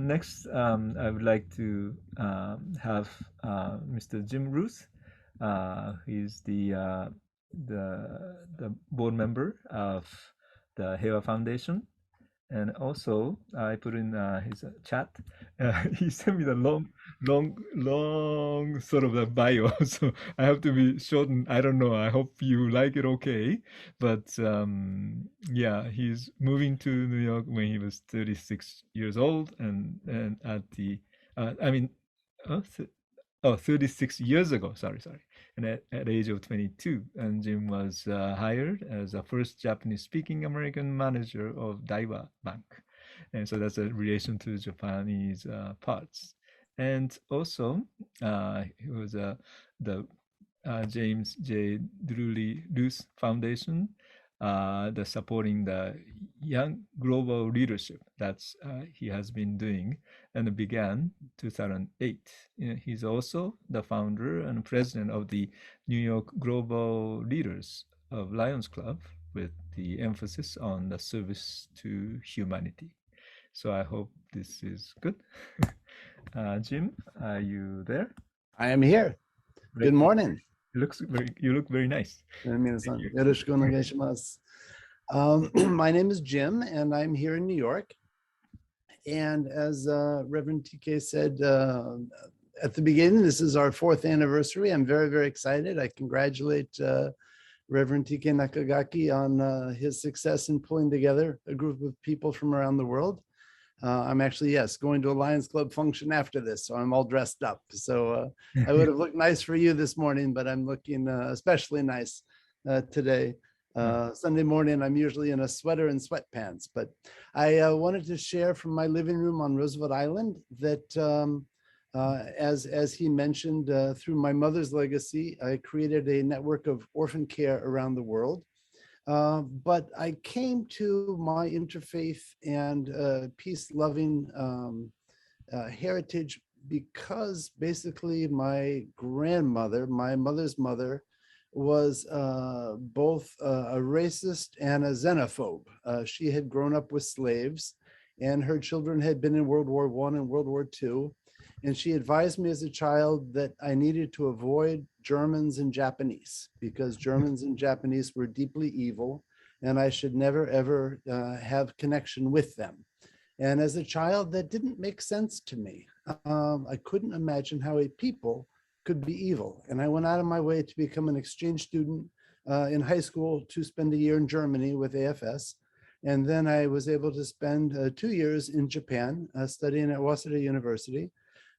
next I would like to have Mr. Jim Ruth. He's the board member of the Heiwa Foundation, And also, I put in his chat. He sent me the long sort of a bio. So I have to be shortened. I don't know. I hope you like it okay. But yeah, he's moving to New York when he was 36 years old. And at the, I mean, 36 years ago. Sorry. And at the age of 22, and Jim was hired as a first Japanese-speaking American manager of Daiwa Bank. And so that's a relation to Japanese parts. And also, he was the James J. Drury Luce Foundation, the supporting the young global leadership that's he has been doing, and it began 2008. He's also the founder and president of the New York Global Leaders of Lions Club, with the emphasis on the service to humanity. So I hope this is good. Jim, are you there? I am here. Good morning. You look very nice. My name is Jim, and I'm here in New York. And as Reverend TK said at the beginning, this is our 4th anniversary. I'm very, very excited. I congratulate Reverend TK Nakagaki on his success in pulling together a group of people from around the world. I'm actually, yes, going to a Lions Club function after this, so I'm all dressed up. So I would have looked nice for you this morning, but I'm looking especially nice today. Sunday morning, I'm usually in a sweater and sweatpants, but I wanted to share from my living room on Roosevelt Island that as he mentioned, through my mother's legacy, I created a network of orphan care around the world. But I came to my interfaith and peace-loving heritage because basically my grandmother, my mother's mother, was both a racist and a xenophobe. She had grown up with slaves, and her children had been in World War I and World War II. And she advised me as a child that I needed to avoid Germans and Japanese because Germans and Japanese were deeply evil, and I should never, ever have connection with them. And as a child, that didn't make sense to me. I couldn't imagine how a people could be evil. And I went out of my way to become an exchange student in high school to spend a year in Germany with AFS. And then I was able to spend 2 years in Japan studying at Waseda University.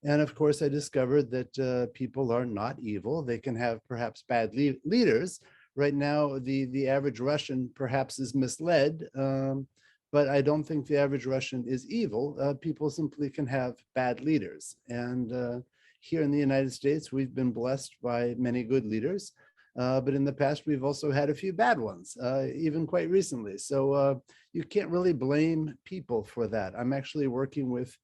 And of course, I discovered that people are not evil. They can have perhaps bad leaders. Right now, the average Russian perhaps is misled, but I don't think the average Russian is evil. People simply can have bad leaders. And here in the United States, we've been blessed by many good leaders. But in the past, we've also had a few bad ones, even quite recently. So you can't really blame people for that. I'm actually working with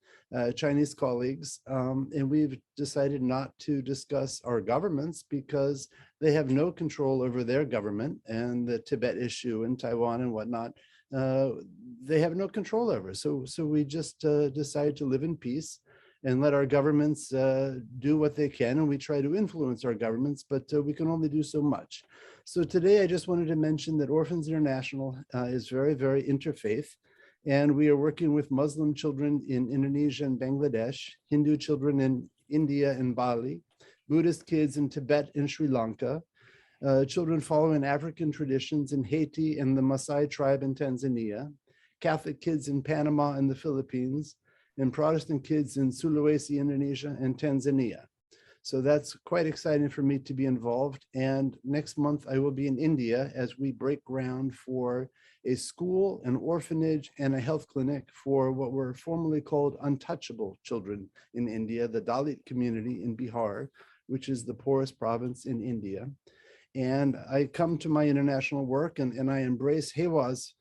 Chinese colleagues, and we've decided not to discuss our governments because they have no control over their government, and the Tibet issue in Taiwan and whatnot, they have no control over. So we just decided to live in peace and let our governments do what they can, and we try to influence our governments, but we can only do so much. So today I just wanted to mention that Orphans International is very, very interfaith, and we are working with Muslim children in Indonesia and Bangladesh, Hindu children in India and Bali, Buddhist kids in Tibet and Sri Lanka, children following African traditions in Haiti and the Maasai tribe in Tanzania, Catholic kids in Panama and the Philippines, and Protestant kids in Sulawesi, Indonesia, and Tanzania. So that's quite exciting for me to be involved. And next month I will be in India as we break ground for a school, an orphanage, and a health clinic for what were formerly called untouchable children in India, the Dalit community in Bihar, which is the poorest province in India. And I come to my international work and I embrace Heiwa's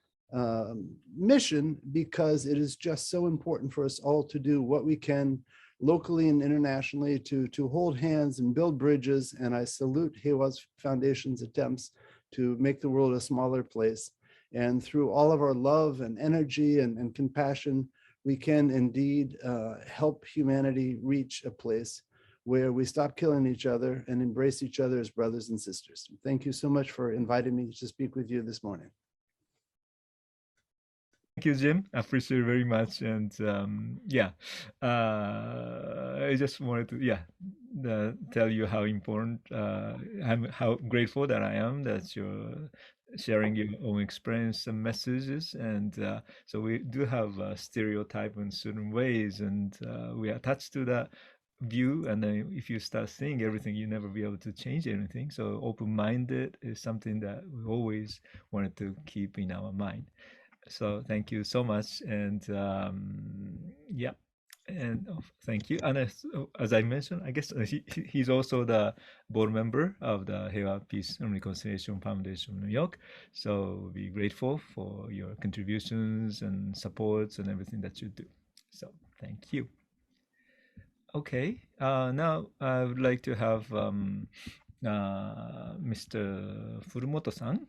mission because it is just so important for us all to do what we can locally and internationally to hold hands and build bridges. And I salute Heiwa's Foundation's attempts to make the world a smaller place. And through all of our love and energy and compassion, we can indeed help humanity reach a place where we stop killing each other and embrace each other as brothers and sisters. Thank you so much for inviting me to speak with you this morning. you, Jim. I appreciate it very much. And yeah, I just wanted to tell you how important, how grateful that I am that you're sharing your own experience and messages. And so we do have a stereotype in certain ways, and we are attached to that view. And then if you start seeing everything, you never be able to change anything. So open-minded is something that we always wanted to keep in our mind. So thank you so much. And yeah, and thank you. And as I mentioned, I guess he's also the board member of the Heiwa Peace and Reconciliation Foundation of New York. So we'll be grateful for your contributions and supports and everything that you do. So thank you. Okay, now I would like to have Mr. Furumoto-san.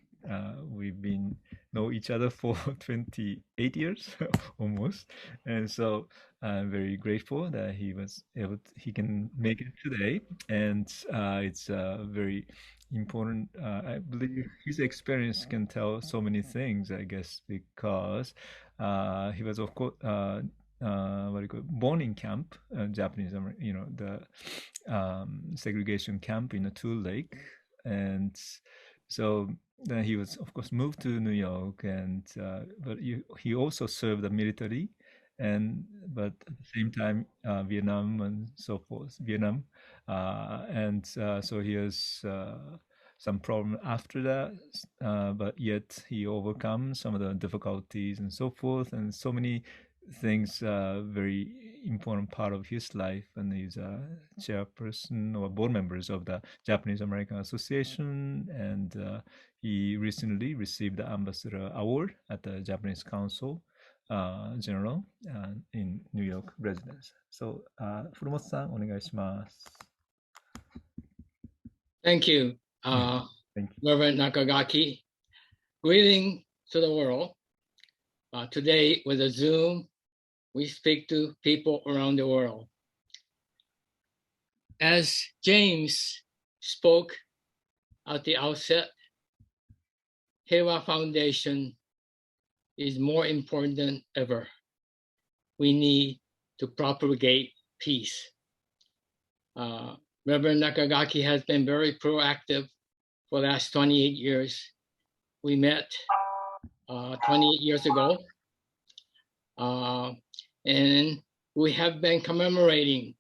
We've been know each other for 28 years almost, and so I'm very grateful that he can make it today. And it's very important. I believe his experience can tell so many things, I guess, because he was, of course, born in camp, Japanese, the segregation camp in a Tool Lake. And so then he was, of course, moved to New York, and but he also served the military, but at the same time Vietnam and so forth, and so he has some problem after that, but yet he overcome some of the difficulties and so forth, and so many things, very important part of his life. And he's a chairperson or board members of the Japanese American Association, and he recently received the Ambassador Award at the Japanese Council General in New York residence. So, Furumoto-san, onegaishimasu. Thank you, Thank you. Reverend Nakagaki. Greeting to the world. Today, with a Zoom, we speak to people around the world. As James spoke at the outset, Heiwa Foundation is more important than ever. We need to propagate peace. Reverend Nakagaki has been very proactive for the last 28 years. We met 28 years ago, and we have been commemorating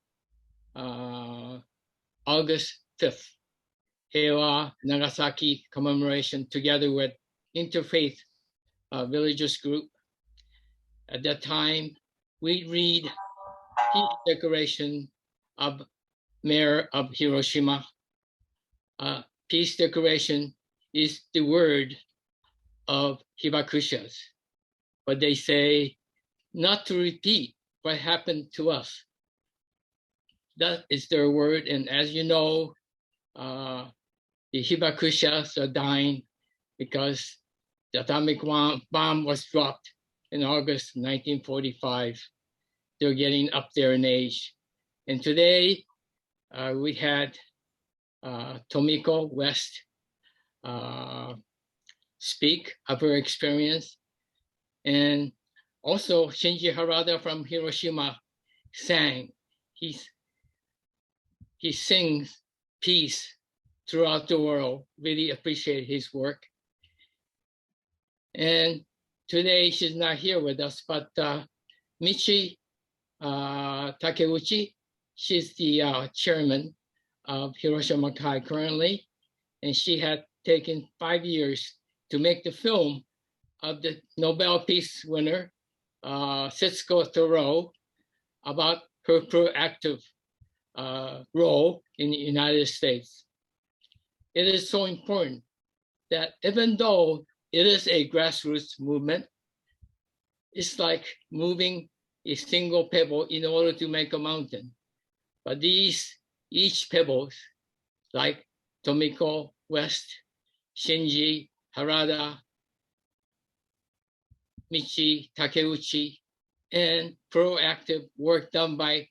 August 5th, Heiwa Nagasaki commemoration, together with Interfaith religious group. At that time, we read Peace Declaration of Mayor of Hiroshima. Peace Declaration is the word of hibakushas, but they say not to repeat what happened to us. That is their word, and as you know, the hibakushas are dying because the atomic bomb was dropped in August 1945. They're getting up there in age. And today, we had Tomiko West speak of her experience. And also Shinji Harada from Hiroshima sang. He sings peace throughout the world. Really appreciate his work. And today she's not here with us, but Michi Takeuchi, she's the chairman of Hiroshima Kai currently, and she had taken 5 years to make the film of the Nobel Peace winner, Setsuko Thoreau, about her proactive role in the United States. It is so important that even though it is a grassroots movement, it's like moving a single pebble in order to make a mountain. But each pebbles, like Tomiko West, Shinji Harada, Michi Takeuchi, and proactive work done by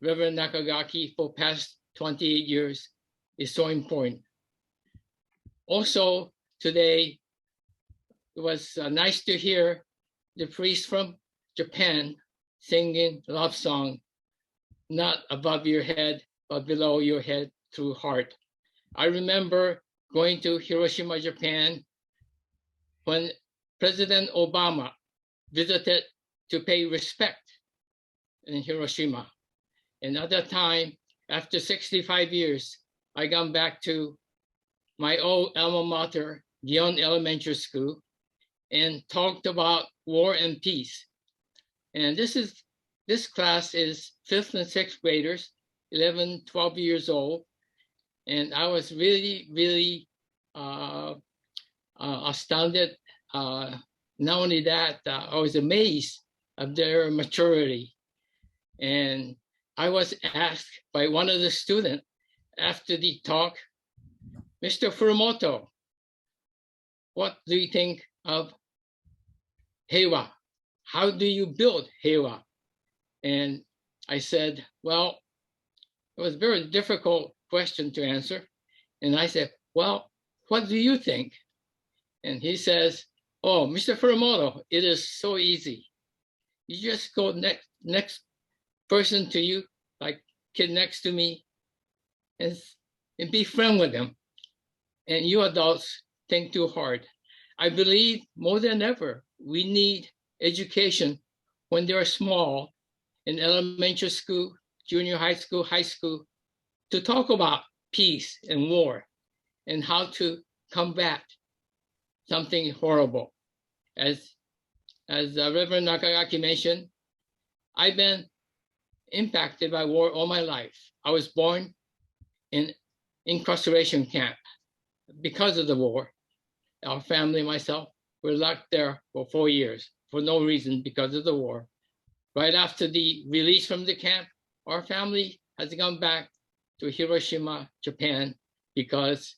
Reverend Nakagaki for past 28 years is so important. Also, today, it was nice to hear the priest from Japan singing love song, not above your head, but below your head through heart. I remember going to Hiroshima, Japan, when President Obama visited to pay respect in Hiroshima. And at that time, after 65 years, I got back to my old alma mater, Gion Elementary School, and talked about war and peace. And this class is 5th and 6th graders, 11, 12 years old. And I was really, really astounded. Not only that, I was amazed of their maturity. And I was asked by one of the students after the talk, Mr. Furumoto, what do you think of Heiwa? How do you build Heiwa? And I said, well, it was a very difficult question to answer. And I said, well, what do you think? And he says, oh, Mr. Furumoto, it is so easy. You just go next person to you, like kid next to me, and be friend with them. And you adults think too hard. I believe more than ever, we need education when they're small in elementary school, junior high school, to talk about peace and war and how to combat something horrible. As Reverend Nakagaki mentioned, I've been impacted by war all my life. I was born in incarceration camp because of the war. Our family and myself were locked there for 4 years for no reason because of the war. Right after the release from the camp, our family has gone back to Hiroshima, Japan, because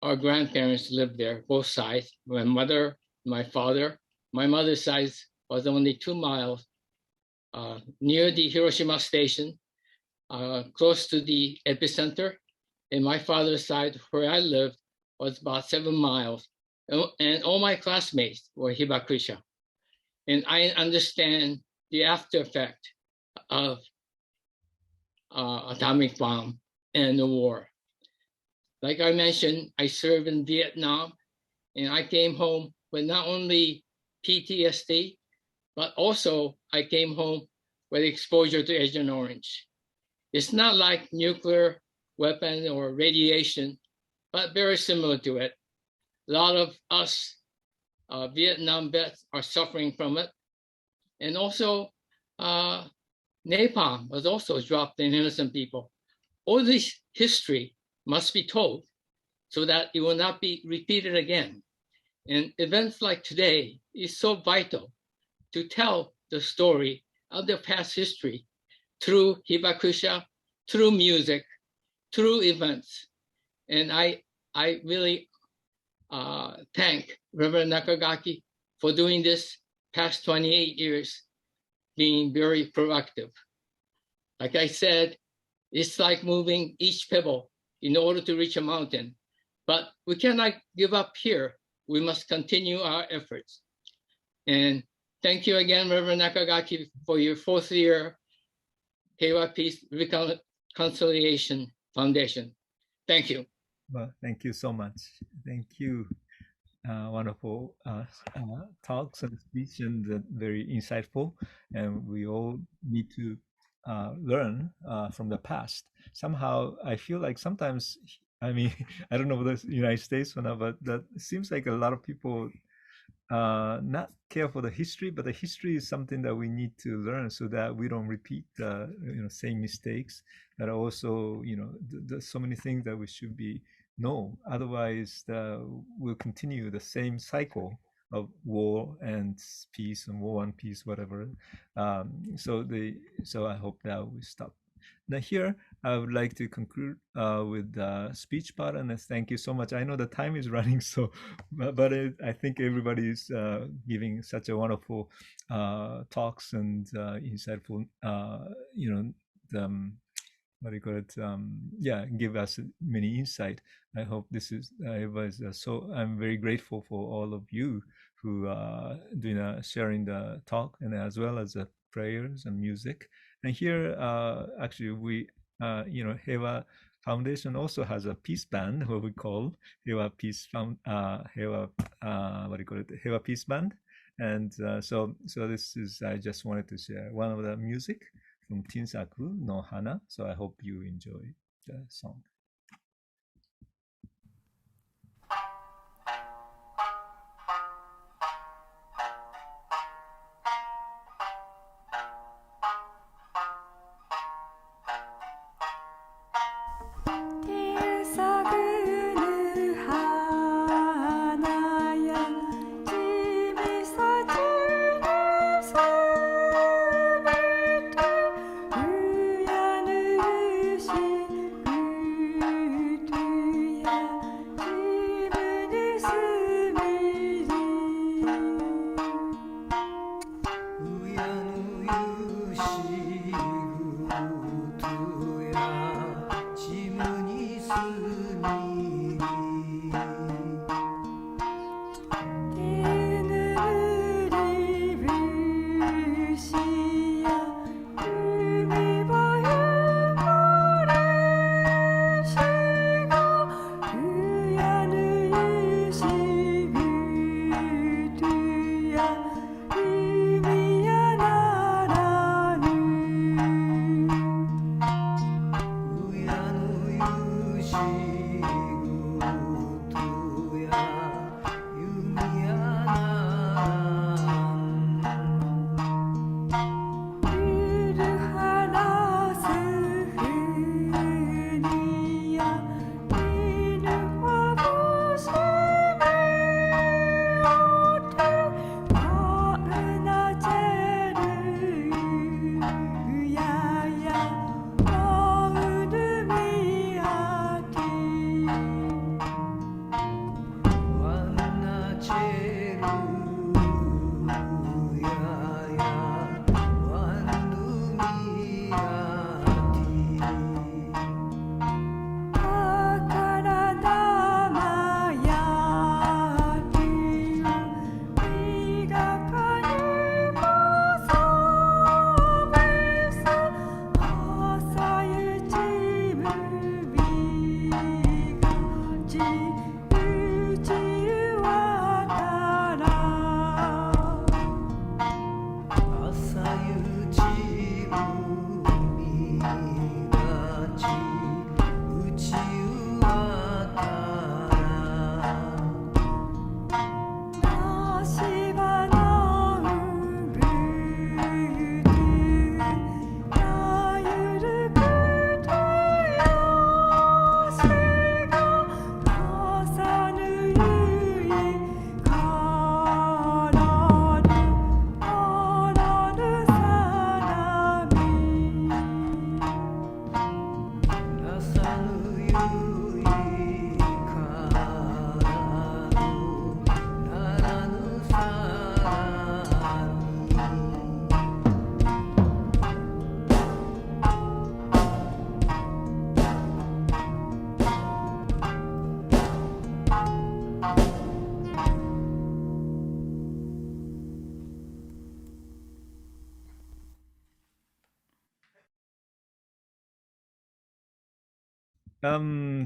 our grandparents lived there, both sides. My mother, my father. My mother's side was only 2 miles near the Hiroshima station, close to the epicenter. And my father's side, where I lived, was about 7 miles. And all my classmates were hibakusha. And I understand the after effect of atomic bomb and the war. Like I mentioned, I served in Vietnam, and I came home with not only PTSD, but also I came home with exposure to Agent Orange. It's not like nuclear weapon or radiation, but very similar to it. A lot of us Vietnam vets are suffering from it. And also napalm was also dropped in innocent people. All this history must be told so that it will not be repeated again. And events like today is so vital to tell the story of the past history through hibakusha, through music, through events. And I really thank Reverend Nakagaki for doing this past 28 years, being very proactive. Like I said, it's like moving each pebble in order to reach a mountain. But we cannot give up here. We must continue our efforts. And thank you again, Reverend Nakagaki, for your 4th year Heiwa Peace Reconciliation Foundation. Thank you. Well, thank you so much. Thank you. Wonderful talks and speech, and very insightful. And we all need to learn from the past. Somehow, I feel like sometimes, I mean, I don't know whether it's the United States or not, but that seems like a lot of people not care for the history, but the history is something that we need to learn so that we don't repeat same mistakes. But also, there's so many things that we should know. Otherwise, we'll continue the same cycle of war and peace and war and peace, whatever. So I hope that we stop. Now here, I would like to conclude with the speech part, and thank you so much. I know the time is running, but I think everybody is giving such a wonderful talks and insightful, what do you call it? Give us many insight. I hope this is. I'm very grateful for all of you who are sharing the talk and as well as the prayers and music. And here, actually, we, Heiwa Foundation also has a peace band, what we call Heiwa Peace Heiwa, what do you call it? Heiwa Peace Band. And so this is, I just wanted to share one of the music from Tinsaku no Hana. So I hope you enjoy the song.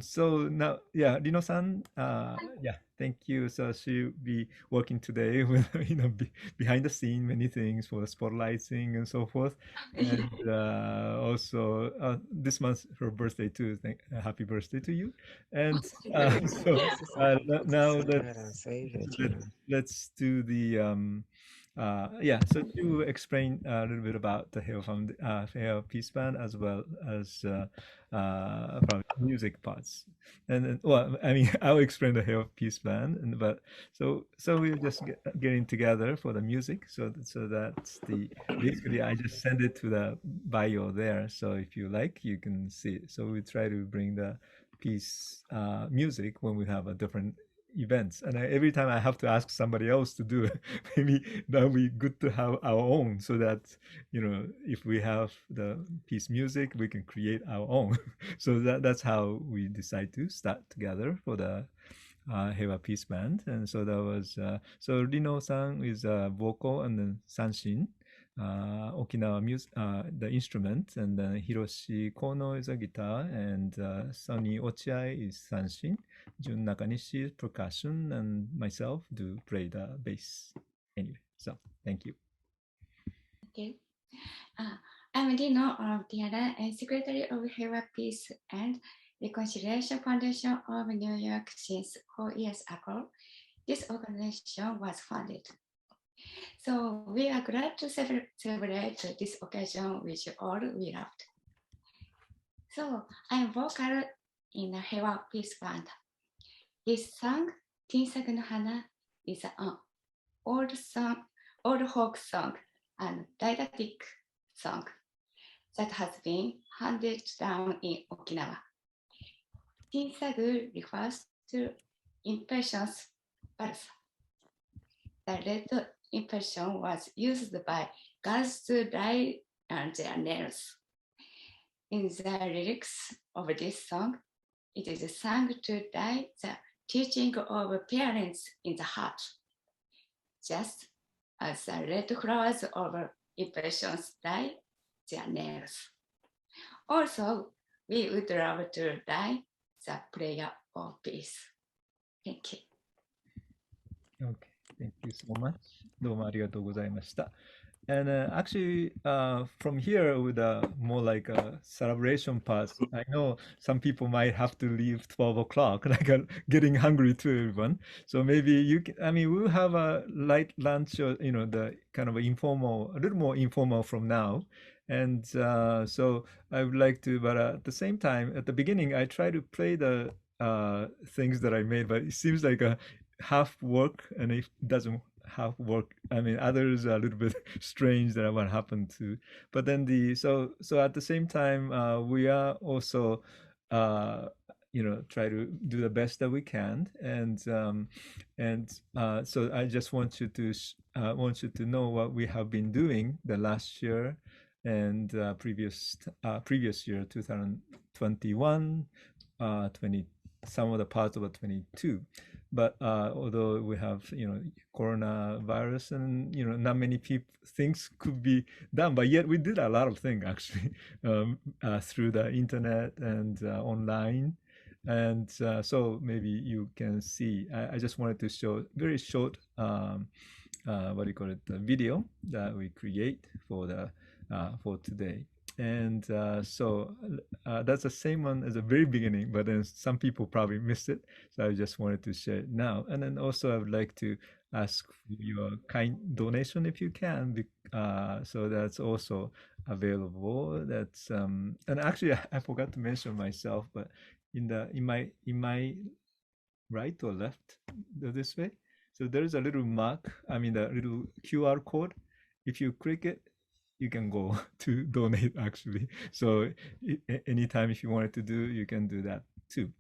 So now, yeah, Rino-san, yeah, thank you. So she'll be working today with, behind the scene, many things for the spotlighting and so forth. And also, this month, her birthday too. Happy birthday to you. And now let's do the, yeah, so to explain a little bit about the Heiwa Peace Band as well as from music parts. And then, well, I mean, I'll explain the Heiwa Peace Band, but so we're just getting together for the music. So that's basically I just send it to the bio there. So if you like, you can see it. So we try to bring the peace music when we have a different events, and every time I have to ask somebody else to do it. Maybe that would be good to have our own, so that if we have the piece music, we can create our own. So that's how we decide to start together for the Heiwa Peace Band. And so that was, so Rino-san is vocal, and then Sanshin, Okinawa music, the instrument, and then Hiroshi Kono is a guitar, and Sonny Ochiai is Sanshin, Jun Nakanishi is percussion, and myself do play the bass. Anyway, so thank you. Okay. I'm Rino of BandTiara and Secretary of Heiwa Peace and Reconciliation Foundation of New York since 4 years ago. This organization was founded. So we are glad to celebrate this occasion with all we loved. So I'm vocal in the Heiwa Peace Band. This song, Tinsaku no Hana, is an old folk song and didactic song that has been handed down in Okinawa. Tinsaku refers to impatience balsa. The red impression was used by girls to dye their nails. In the lyrics of this song, it is sung to dye the teaching of parents in the heart, just as the red flowers of impressions dye their nails. Also, we would love to dye the prayer of peace. Thank you. Okay, thank you so much. どうもありがとうございました。And actually, from here with more like a celebration part, I know some people might have to leave 12 o'clock, like getting hungry too, everyone. So maybe you can, I mean, we'll have a light lunch or, you know, the kind of informal, a little more informal from now. And so I would like to, but at the same time, at the beginning, I try to play the things that I made, but it seems like a half work, and it doesn't half work. I mean, others are a little bit strange that what happened to. But then so at the same time, we are also you know, try to do the best that we can, and so I just want you to know what we have been doing the last year and previous year 2021, 20, some of the parts of 22. But although we have, you know, coronavirus and, you know, not many things could be done, but yet we did a lot of things actually through the internet and online. And so maybe you can see, I just wanted to show very short, what do you call it, the video that we create for today. And so that's the same one as the very beginning, but then some people probably missed it. So I just wanted to share it now. And then also I would like to ask for your kind donation if you can. So that's also available. That's and actually I forgot to mention myself, but in my right or left, this way. So there is a little mark, I mean the little QR code. If you click it, you can go to donate actually. So anytime if you wanted to do, you can do that too.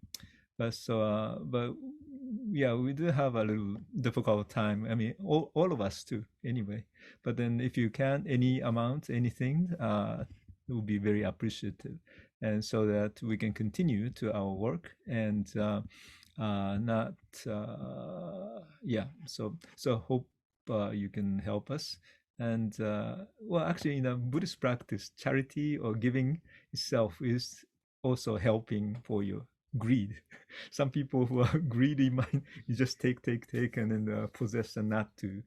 But so, but yeah, we do have a little difficult time. I mean, all of us too anyway. But then if you can, any amount, anything, it will be very appreciative. And so that we can continue to our work and not, yeah. So hope you can help us. And well, actually, in a Buddhist practice, charity or giving itself is also helping for your greed. Some people who are greedy mind, you just take, and then possess and not to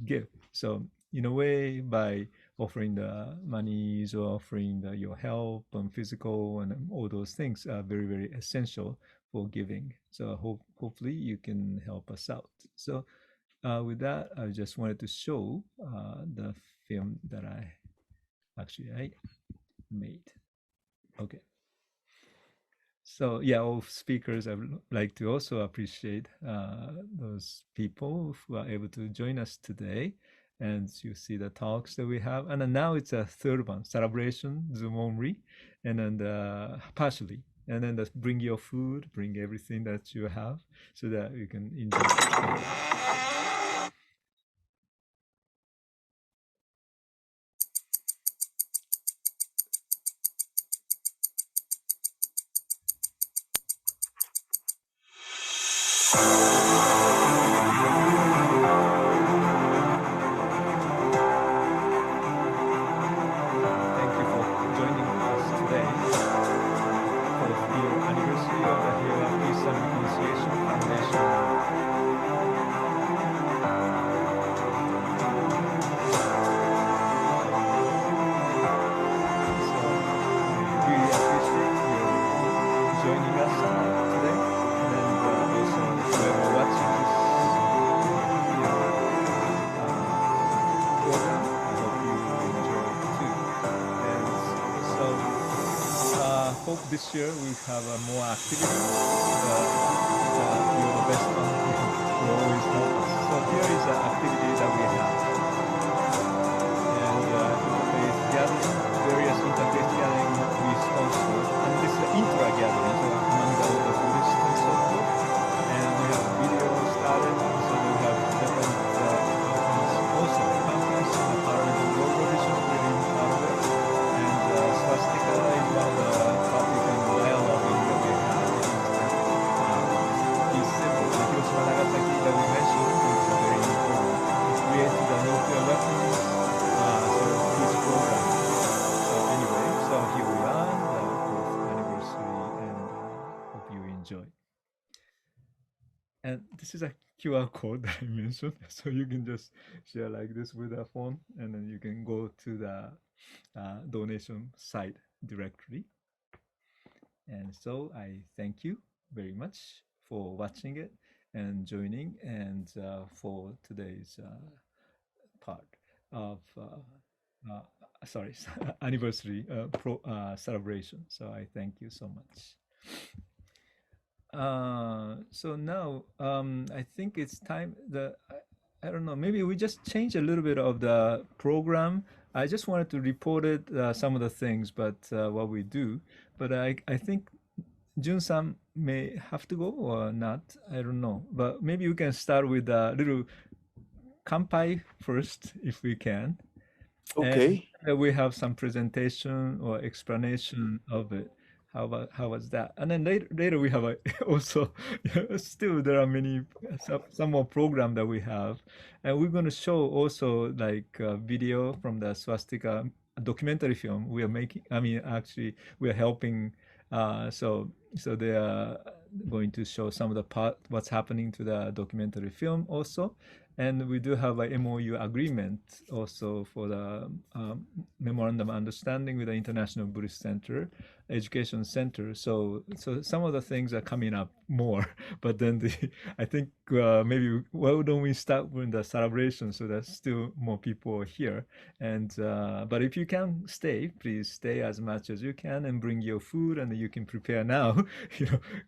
give. So in a way, by offering the monies or offering your help and physical and all those things are very, very essential for giving. So hopefully you can help us out. So with that, I just wanted to show the film that I made. Okay. So yeah, all speakers, I would like to also appreciate those people who are able to join us today. And you see the talks that we have. And then now it's a third one, celebration, Zoom only, and then partially. And then bring your food, bring everything that you have so that you can enjoy. this year we have more activities. You're the best one. You always help us. So here is an activity that we have. And interfaith gathering, various interfaith gathering we sponsor. And this is an intra-gathering, so among the Buddhists and so forth. And we have video started, so we have different also conference, parliamentary law provision within Harada. And swastika is one of the topic and dialogue that we have. Peace symbol. The Hiroshima Nagasaki that we mentioned is very important. It created the nuclear weapons, so peace program. So anyway, so here we are, the 4th anniversary, and hope you enjoy. And this is a QR code that I mentioned, so you can just share like this with a phone, and then you can go to the donation site directly. And so I thank you very much for watching it and joining, and for today's part of anniversary celebration. So I thank you so much. So now I think it's time I don't know, maybe we just change a little bit of the program. I just wanted to report it, some of the things, but what we do. But I think Jun-san may have to go or not. I don't know. But maybe we can start with a little kanpai first, if we can. Okay. And we have some presentation or explanation of it. How was that? And then later we have also still there are many some more program that we have, and we're going to show also like video from the swastika documentary film we are making. I mean, actually we are helping. So they are going to show some of the part what's happening to the documentary film also. And we do have a MOU agreement also for the memorandum of understanding with the International Buddhist Center, Education Center. So some of the things are coming up more, but then I think maybe why don't we start with the celebration so that still more people are here. And but if you can stay, please stay as much as you can and bring your food, and you can prepare now,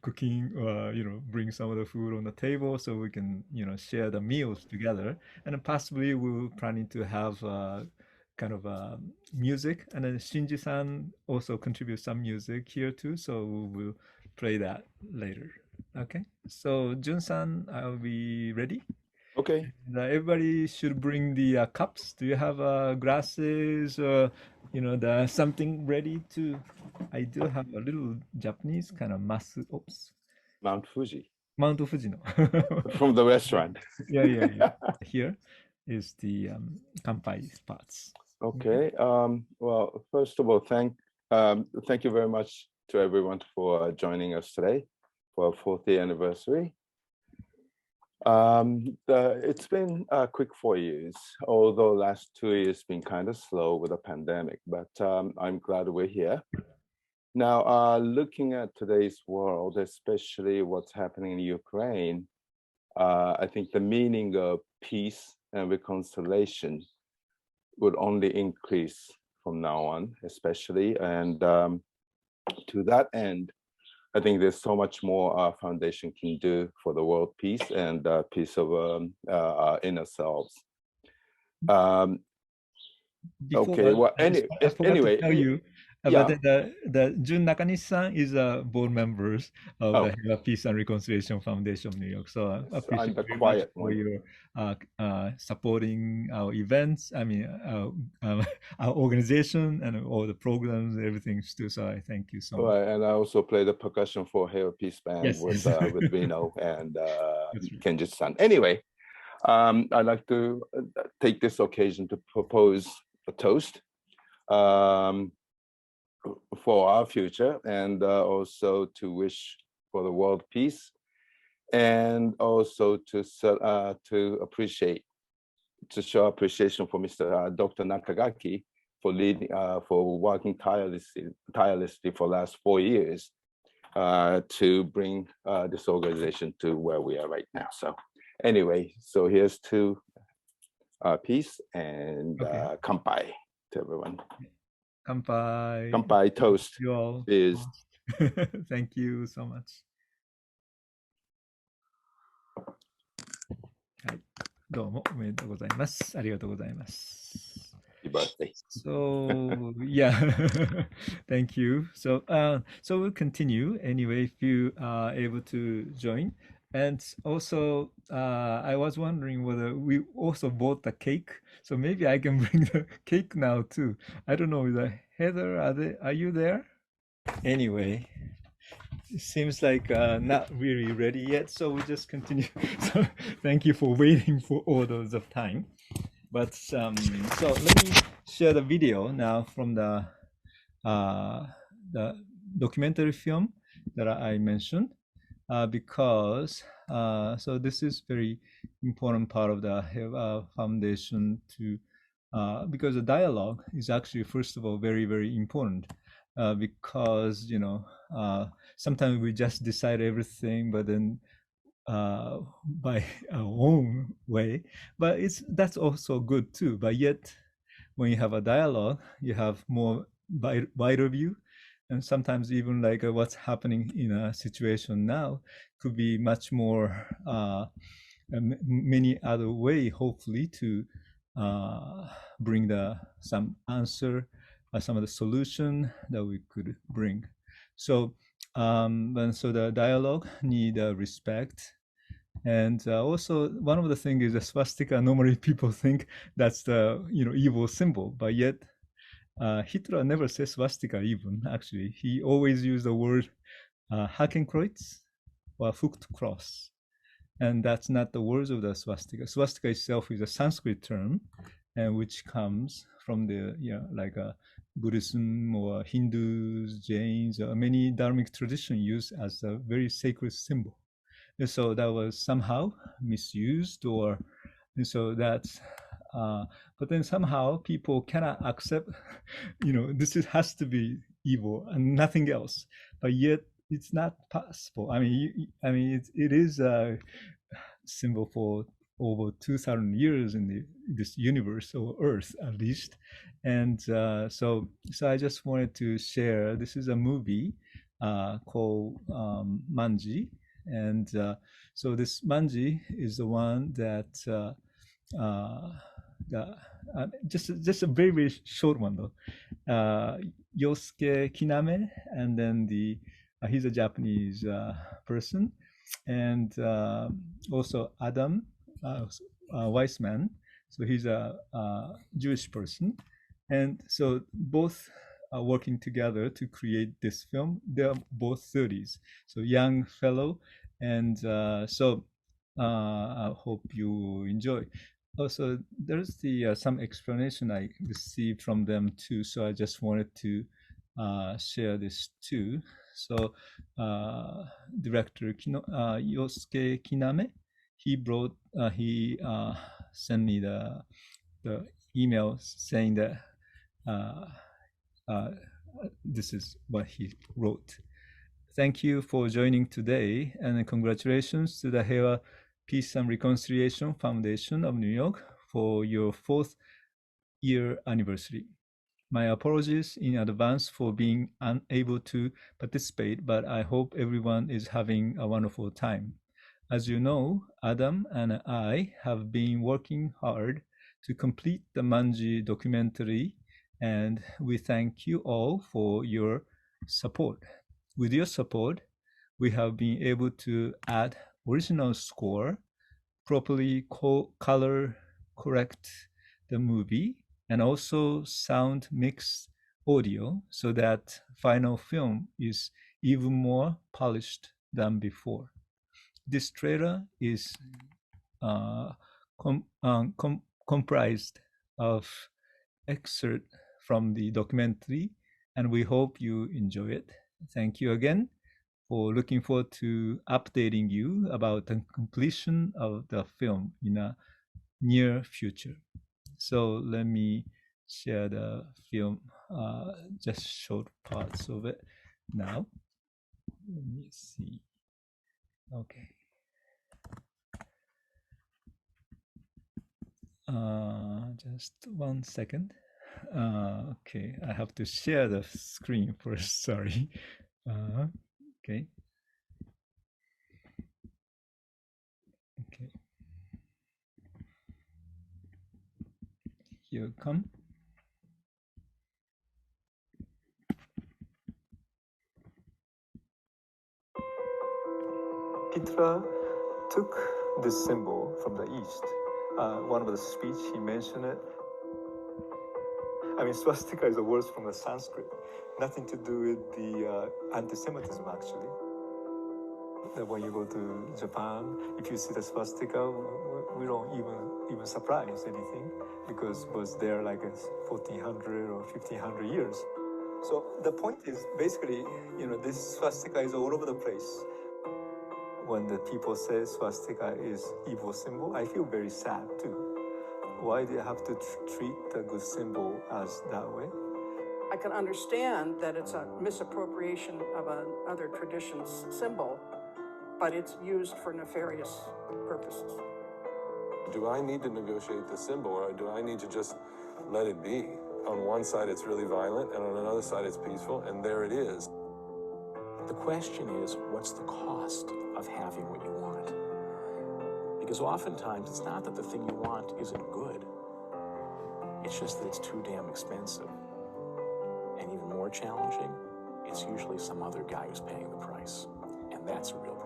cooking, bring some of the food on the table so we can, share the meals together. And then possibly we're planning to have kind of music, and then Shinji-san also contributes some music here too, so we will play that later. Okay, so Jun-san, I'll be ready. Okay. Everybody should bring the cups. Do you have glasses or something ready to? I do have a little Japanese kind of Mount Fuji. Mount Fuji no. From the restaurant. Yeah. Here is the kanpai parts. Okay. Well, first of all, thank you very much to everyone for joining us today for our 4th year anniversary. It's been a quick 4 years, although last 2 years been kind of slow with the pandemic, but I'm glad we're here. Now, looking at today's world, especially what's happening in Ukraine, I think the meaning of peace and reconciliation would only increase from now on, especially. And to that end, I think there's so much more our foundation can do for the world peace and peace of our inner selves. Okay, well, anyway, to tell you about the Jun Nakanishi-san is a board member of the Heiwa Peace and Reconciliation Foundation of New York. So I appreciate very much for your supporting our events. I mean, our organization and all the programs, everything too. So I thank you so much. Right, and I also play the percussion for Heiwa Peace Band with Rino and Kenji-san. Anyway, I'd like to take this occasion to propose a toast for our future, and also to wish for the world peace, and also to show appreciation for Dr. Nakagaki for leading, for working tirelessly for the last 4 years to bring this organization to where we are right now. So anyway, so here's to peace and kanpai to everyone. Kanpai. Kanpai, toast. You all. Is Thank you so much. はい、どうもおめでとうございます。ありがとうございます。Happy birthday. So yeah, thank you. So so we'll continue anyway if you are able to join. And also, I was wondering whether we also bought the cake. So maybe I can bring the cake now too. I don't know. Heather, are you there? Anyway, it seems like not really ready yet. So we just continue. So thank you for waiting for all those of time. But so let me share the video now from the documentary film that I mentioned, because so this is very important part of the foundation to because the dialogue is actually first of all very, very important, because sometimes we just decide everything, but then by our own way, but that's also good too. But yet when you have a dialogue, you have more wider view, and sometimes even like what's happening in a situation now could be much more many other way, hopefully, to bring some answer, some of the solution that we could bring. So and so the dialogue need respect. And also one of the things is the swastika. Normally people think that's the evil symbol, but yet Hitler never says swastika even. Actually, he always used the word Hakenkreuz or Fruchtkreuz, and that's not the words of the swastika. Swastika itself is a Sanskrit term, and which comes from the like Buddhism or Hindus, Jains, or many Dharmic traditions use as a very sacred symbol. And so that was somehow misused, or and so that's but then somehow people cannot accept this has to be evil and nothing else, but yet it's not possible. I mean it is a symbol for over 2,000 years in this universe, or earth at least. And so I just wanted to share, this is a movie called Manji. And so this Manji is the one that just a very, very short one though. Yosuke Kiname, and then he's a Japanese person, and also Adam Weissman, so he's a Jewish person, and so both are working together to create this film. They're both 30s, so young fellow, and so I hope you enjoy. Also, there's some explanation I received from them too, so I just wanted to share this too. So director Yosuke Kiname, he sent me the email saying that this is what he wrote. Thank you for joining today, and congratulations to the Heiwa Peace and Reconciliation Foundation of New York for your 4th year anniversary. My apologies in advance for being unable to participate, but I hope everyone is having a wonderful time. As you know, Adam and I have been working hard to complete the Manji documentary, and we thank you all for your support. With your support, we have been able to add original score, properly color correct the movie, and also sound mix audio so that final film is even more polished than before. This trailer is comprised of excerpt from the documentary, and we hope you enjoy it. Thank you again for looking forward to updating you about the completion of the film in a near future. So let me share the film, just short parts of it now. Let me see. Okay. Just 1 second. Okay, I have to share the screen first. Sorry. Okay. Okay. Here come. Petra took this symbol from the East. One of the speech, he mentioned it. I mean, swastika is a word from the Sanskrit. Nothing to do with the anti-Semitism, actually. That when you go to Japan, if you see the swastika, we don't even surprise anything because it was there like 1400 or 1500 years. So the point is basically, this swastika is all over the place. When the people say swastika is evil symbol, I feel very sad too. Why do you have to treat the good symbol as that way? I can understand that it's a misappropriation of another tradition's symbol, but it's used for nefarious purposes. Do I need to negotiate the symbol, or do I need to just let it be? On one side, it's really violent, and on another side, it's peaceful, and there it is. The question is, what's the cost of having what you want? Because oftentimes, it's not that the thing you want isn't good. It's just that it's too damn expensive. And even more challenging, it's usually some other guy who's paying the price. And that's a real problem.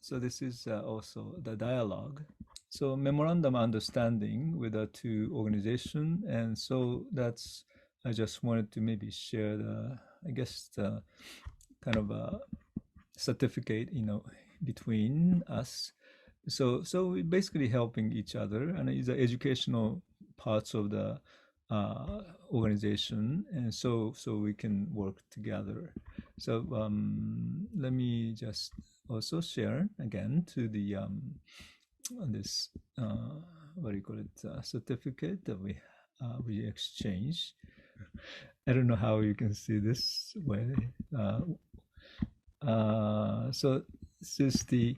So this is also the dialogue. So memorandum understanding with the two organizations, and so that's, I just wanted to maybe share the, I guess, the kind of a certificate, between us. So we're basically helping each other, and it's the educational parts of the organization, and so we can work together. So let me just also share again to the this what do you call it, certificate that we exchange. I don't know how you can see this way. So this is the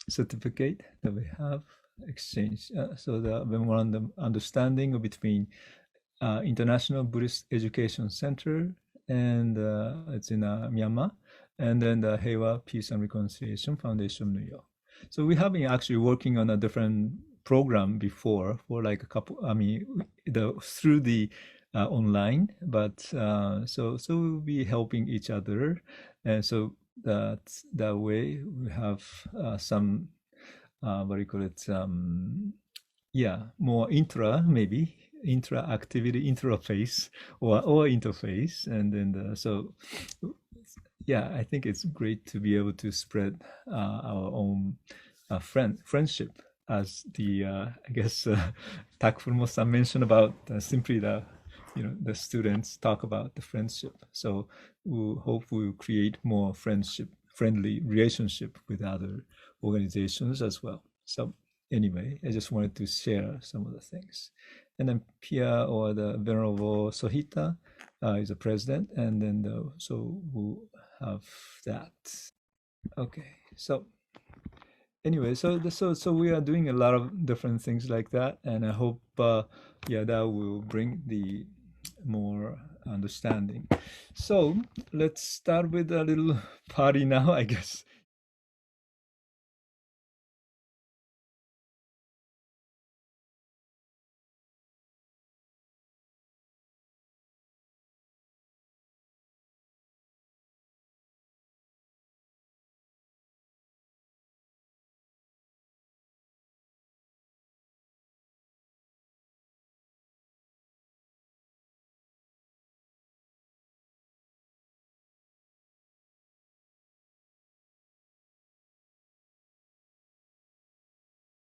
certificate that we have exchanged. So the memorandum understanding between International Buddhist Education Center, and it's in Myanmar, and then the Heiwa Peace and Reconciliation Foundation of New York. So we have been actually working on a different program before for like a couple, through the online, but so we'll be helping each other, and so that way we have some what do you call it, more intra-activity, interface or interface, and then so I think it's great to be able to spread our own friendship, as the I guess Takefurumoto mentioned about simply the the students talk about the friendship. So we hope we'll create more friendly relationship with other organizations as well. So anyway, I just wanted to share some of the things. And then Pia, or the Venerable Sohita, is the president, and then so we'll have that. Okay, so anyway, so we are doing a lot of different things like that, and I hope that will bring the more understanding. So let's start with a little party now, I guess.